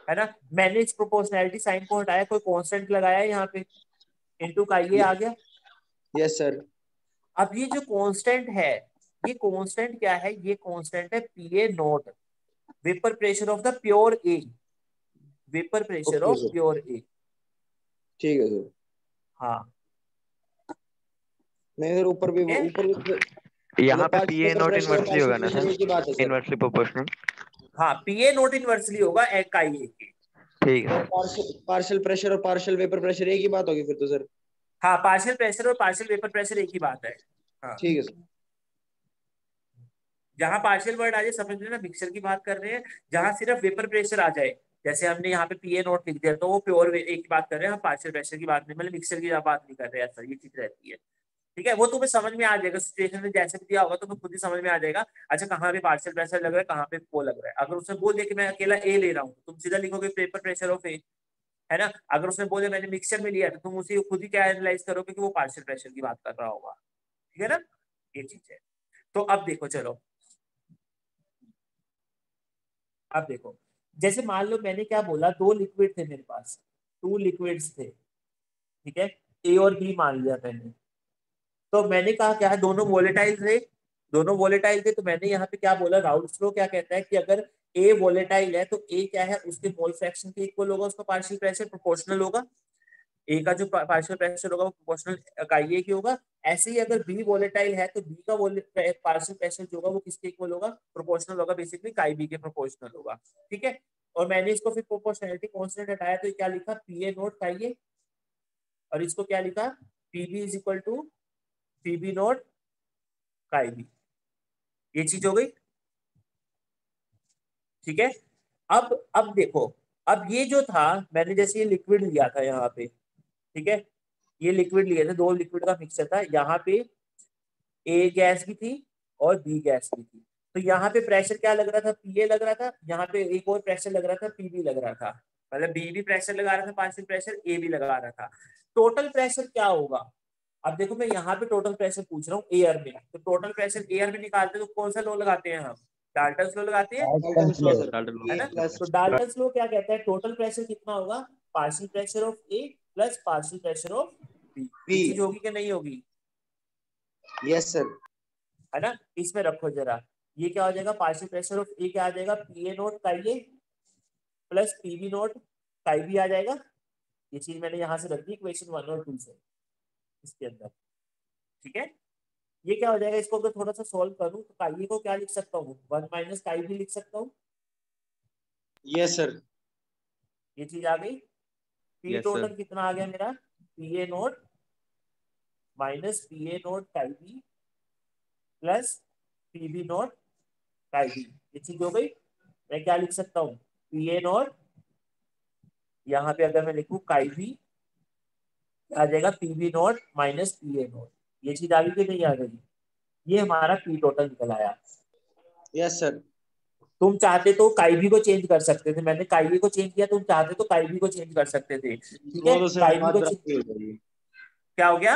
है ना, मैंने इस प्रोपोर्शनैलिटी साइन को हटाया, कोई कांस्टेंट लगाया यहाँ पे, इनटू काइये आ गया। Yes sir. अब ये जो कांस्टेंट है, ये कांस्टेंट क्या है, ये कांस्टेंट है PA naught, vapour pressure of the pure A, vapour pressure okay of sir, pure A. ठीक है सर। हाँ, नहीं सर, ऊपर भी ठीक है? यहाँ मतलब पे partial PA vapour not pressure और इन्वर्सली पार्शियल होगा ना प्रेशर सर, एक ही बात है सर। Inversely proportional. हाँ, पीए नोट इनवर्सली होगा काइये के। ठीक है। पार्शियल प्रेशर और पार्शियल वेपर प्रेशर एक ही बात होगी फिर तो सर। हाँ, पार्शियल प्रेशर और पार्शियल वेपर प्रेशर एक ही बात है। हाँ, ठीक है सर। जहां पार्शियल वर्ड आ जाए समझ लेना मिक्सचर की बात कर रहे हैं, जहां सिर्फ वेपर प्रेशर आ जाए, जैसे हमने यहाँ पे पीए नोट लिख दिया, तो वो प्योर एक की बात कर रहे हैं हम, पार्शियल प्रेशर की बात नहीं, मतलब मिक्सचर की बात नहीं कर रहे हैं सर, ये चीज रहती है। ठीक है, वो तुम्हें समझ में आ जाएगा, सिचुएशन में जैसे भी दिया होगा तुम्हें खुद ही समझ में आ जाएगा, अच्छा कहाँ पे पार्शियल प्रेशर लग रहा है, कहाँ पे वो लग रहा है। अगर उसने बोल दिया कि मैं अकेला ए ले रहा हूँ, तुम सीधा लिखोगे पेपर प्रेशर ऑफ ए, है ना। अगर उसने बोले मैंने मिक्सचर में लिया, तो तुम उसी खुद ही क्या एनालाइज करोगे कि वो पार्शियल प्रेशर की बात कर रहा होगा। ठीक है ना, ये चीज है। तो अब देखो, चलो अब देखो, जैसे मान लो मैंने क्या बोला, दो लिक्विड थे मेरे पास, टू लिक्विड्स थे, ठीक है। ए और बी मान लिया मैंने। तो मैंने कहा क्या है, दोनों वोलेटाइल थे, दोनों वोलेटाइल थे, तो मैंने यहाँ पे क्या बोला, राउल्स लॉ क्या कहता है कि अगर ए वोलेटाइल है तो ए क्या है, उसके मोल फ्रैक्शन के इक्वल होगा, उसका पार्शियल प्रेशर प्रोपोर्शनल होगा, ए का जो पार्शियल प्रेशर होगा वो प्रोपोर्शनल इकाई ए की होगा। ऐसे ही अगर बी वोलेटाइल है तो बी का पार्शियल प्रेशर जो होगा वो किसके इक्वल होगा, प्रोपोर्शनल होगा, बेसिकली इकाई बी के प्रोपोर्शनल होगा। ठीक है, और मैंने इसको फिर प्रोपोर्शनैलिटी कांस्टेंट हटाया तो क्या लिखा, पी ए नोट इकाई ए, और इसको क्या लिखा, PB is equal to PB not इकाई बी। ये चीज हो गई। ठीक है, अब देखो, अब ये जो था मैंने जैसे ये लिक्विड लिया था यहाँ पे, ठीक है, ये लिक्विड लिए थे, दो लिक्विड का मिक्सचर था, यहाँ पे ए गैस भी थी और बी गैस भी थी। तो यहाँ पे प्रेशर क्या लग रहा था, पीए लग रहा था, यहाँ पे एक और प्रेशर लग रहा था, पीबी लग रहा था, मतलब बी भी प्रेशर लगा रहा था, पार्शियल प्रेशर ए भी लगा रहा था। टोटल प्रेशर क्या होगा, अब देखो मैं यहाँ पे टोटल प्रेशर पूछ रहा हूँ एयर में, तो टोटल प्रेशर एयर में निकालते तो कौन सा लॉ लगाते हैं हम, डाल्टन्स लॉ लगाते हैं, है ना। तो डाल्टन्स लॉ क्या कहता है, टोटल प्रेशर कितना होगा, partial pressure of A plus partial pressure of B. चीज होगी कि नहीं होगी, यस सर, है ना। इसमें रखो जरा, ये क्या हो जाएगा, पार्शियल प्रेशर ऑफ ए क्या आ जाएगा, पी ए नोट काई ए plus PB note chi B आ जाएगा। ये चीज मैंने यहाँ से रख दी इक्वेशन 1 और 2 से इसके अंदर। ठीक है, ये क्या हो जाएगा, इसको अगर थोड़ा सा सॉल्व करूं तो काई को क्या लिख सकता हूँ, 1 माइनस काई भी लिख सकता हूँ। यस सर, ये चीज आ गई। P Yes, total sir. कितना आ गया मेरा, P A naught minus P A naught chi B plus P B naught chi B. ये चीज हो गई। मैं क्या लिख सकता हूँ, पी ए नोट, यहाँ पे अगर मैं लिखूं काई बी आ जाएगा P B not minus P A not. ये चीज आ गई कि नहीं आ गई, ये हमारा पी टोटल निकल आया। Yes sir. तुम चाहते तो काईबी को चेंज कर सकते थे, मैंने काईबी को चेंज किया, तुम चाहते तो काईबी को चेंज कर सकते थे। ठीक है, वो तो सर काईबी बात को बराबर ही हो जाएगी। क्या हो गया,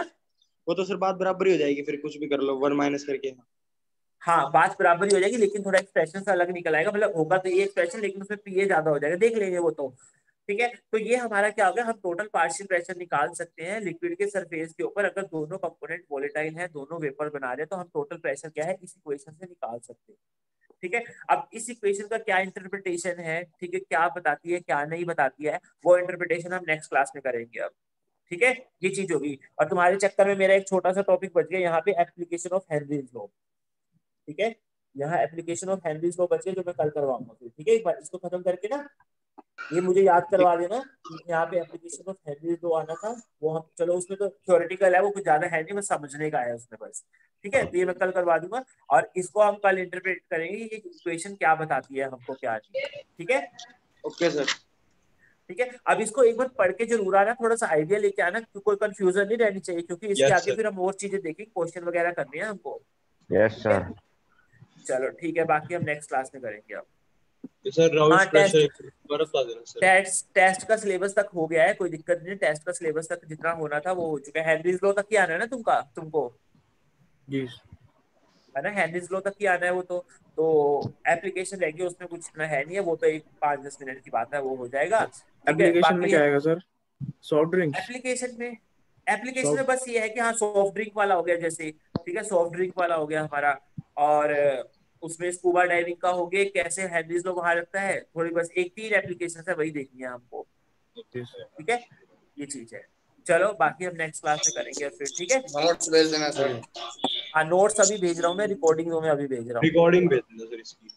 वो तो सर बात बराबर ही हो जाएगी, फिर कुछ भी कर लो 1 माइनस करके। हाँ बात बराबर ही हो जाएगी, लेकिन थोड़ा एक्सप्रेशन से अलग निकल आएगा, मतलब होगा तो ये एक्सप्रेशन लेकिन उसमें पीए ज्यादा हो जाएगा, देख लेंगे वो तो। ठीक है, तो ये हमारा क्या हो गया, हम टोटल पार्शियल प्रेशर निकाल सकते हैं लिक्विड के सरफेस के ऊपर, अगर दोनों कंपोनेंट वोलेटाइल है, दोनों वेपर बना रहे हैं, तो हम टोटल प्रेशर क्या है इस इक्वेशन से निकाल सकते हैं। ठीक है, अब इस इक्वेशन का क्या इंटरप्रिटेशन है, ठीक है, क्या बताती है क्या नहीं बताती है, वो इंटरप्रिटेशन हम नेक्स्ट क्लास में करेंगे अब। ठीक है, ये चीज होगी। और तुम्हारे चक्कर में मेरा एक छोटा सा टॉपिक बच गया यहाँ पे, एप्लीकेशन ऑफ हेनरीज लॉ। ठीक है, यहाँ एप्लीकेशन ऑफ हेनरीज लॉ बच गया, जो मैं कल करवाऊंगा फिर। ठीक है, एक बार इसको खत्म करके ना ये मुझे याद करवा देना कि यहाँ पे एप्लीकेशन ऑफ हेनरीज लॉ आना था, वो हम चलो उसमें तो थ्योरेटिकल है, वो कुछ ज्यादा है नहीं, बस समझने का है उसमें बस। ठीक है, तो ये मैं कल करवा दूंगा, और इसको हम कल इंटरप्रेट करेंगे ये इक्वेशन क्या बताती है हमको क्या नहीं। ठीक है, ओके सर। ठीक है, अब इसको एक बार पढ़ के जरूर आना, थोड़ा सा आइडिया लेके आना, कोई कंफ्यूजन नहीं रहनी चाहिए, क्योंकि इसके आगे फिर हम और चीजें देखेंगे, क्वेश्चन वगैरह करने हैं हमको। Yes sir. चलो ठीक है, बाकी हम नेक्स्ट क्लास में करेंगे अब। सर हाँ, टेस्ट टेस्ट का सिलेबस तक हो गया है, कोई दिक्कत नहीं, टेस्ट का सिलेबस तक जितना होना था वो हो चुका है। हेनरीज लॉ तक ही आना है ना तुमको, जी है ना, हेनरीज लॉ तक ही आना है वो तो एप्लीकेशन रहेगी, उसमें कुछ इतना है नहीं है, वो तो एक 5-10 मिनट की बात है, वो हो जाएगा। ठीक है, एप्लीकेशन में क्या आएगा सर, सॉफ्ट ड्रिंक्स? एप्लीकेशन में बस ये है कि हाँ सॉफ्ट ड्रिंक वाला हो गया जैसे, ठीक है, सॉफ्ट ड्रिंक वाला हो गया हमारा, और उसमें स्कूबा डाइविंग का हो गया, कैसे हेनरीज लॉ वहां लगता है, थोड़ी बस 1-3 एप्लीकेशन है वही देखनी है हमको। ठीक है, ये चीज है। चलो बाकी हम नेक्स्ट क्लास में करेंगे फिर। ठीक है, नोट्स भेज देना सर। हाँ नोट्स अभी भेज रहा हूँ मैं, रिकॉर्डिंग में अभी भेज रहा हूँ। रिकॉर्डिंग भेज देना सर इसकी।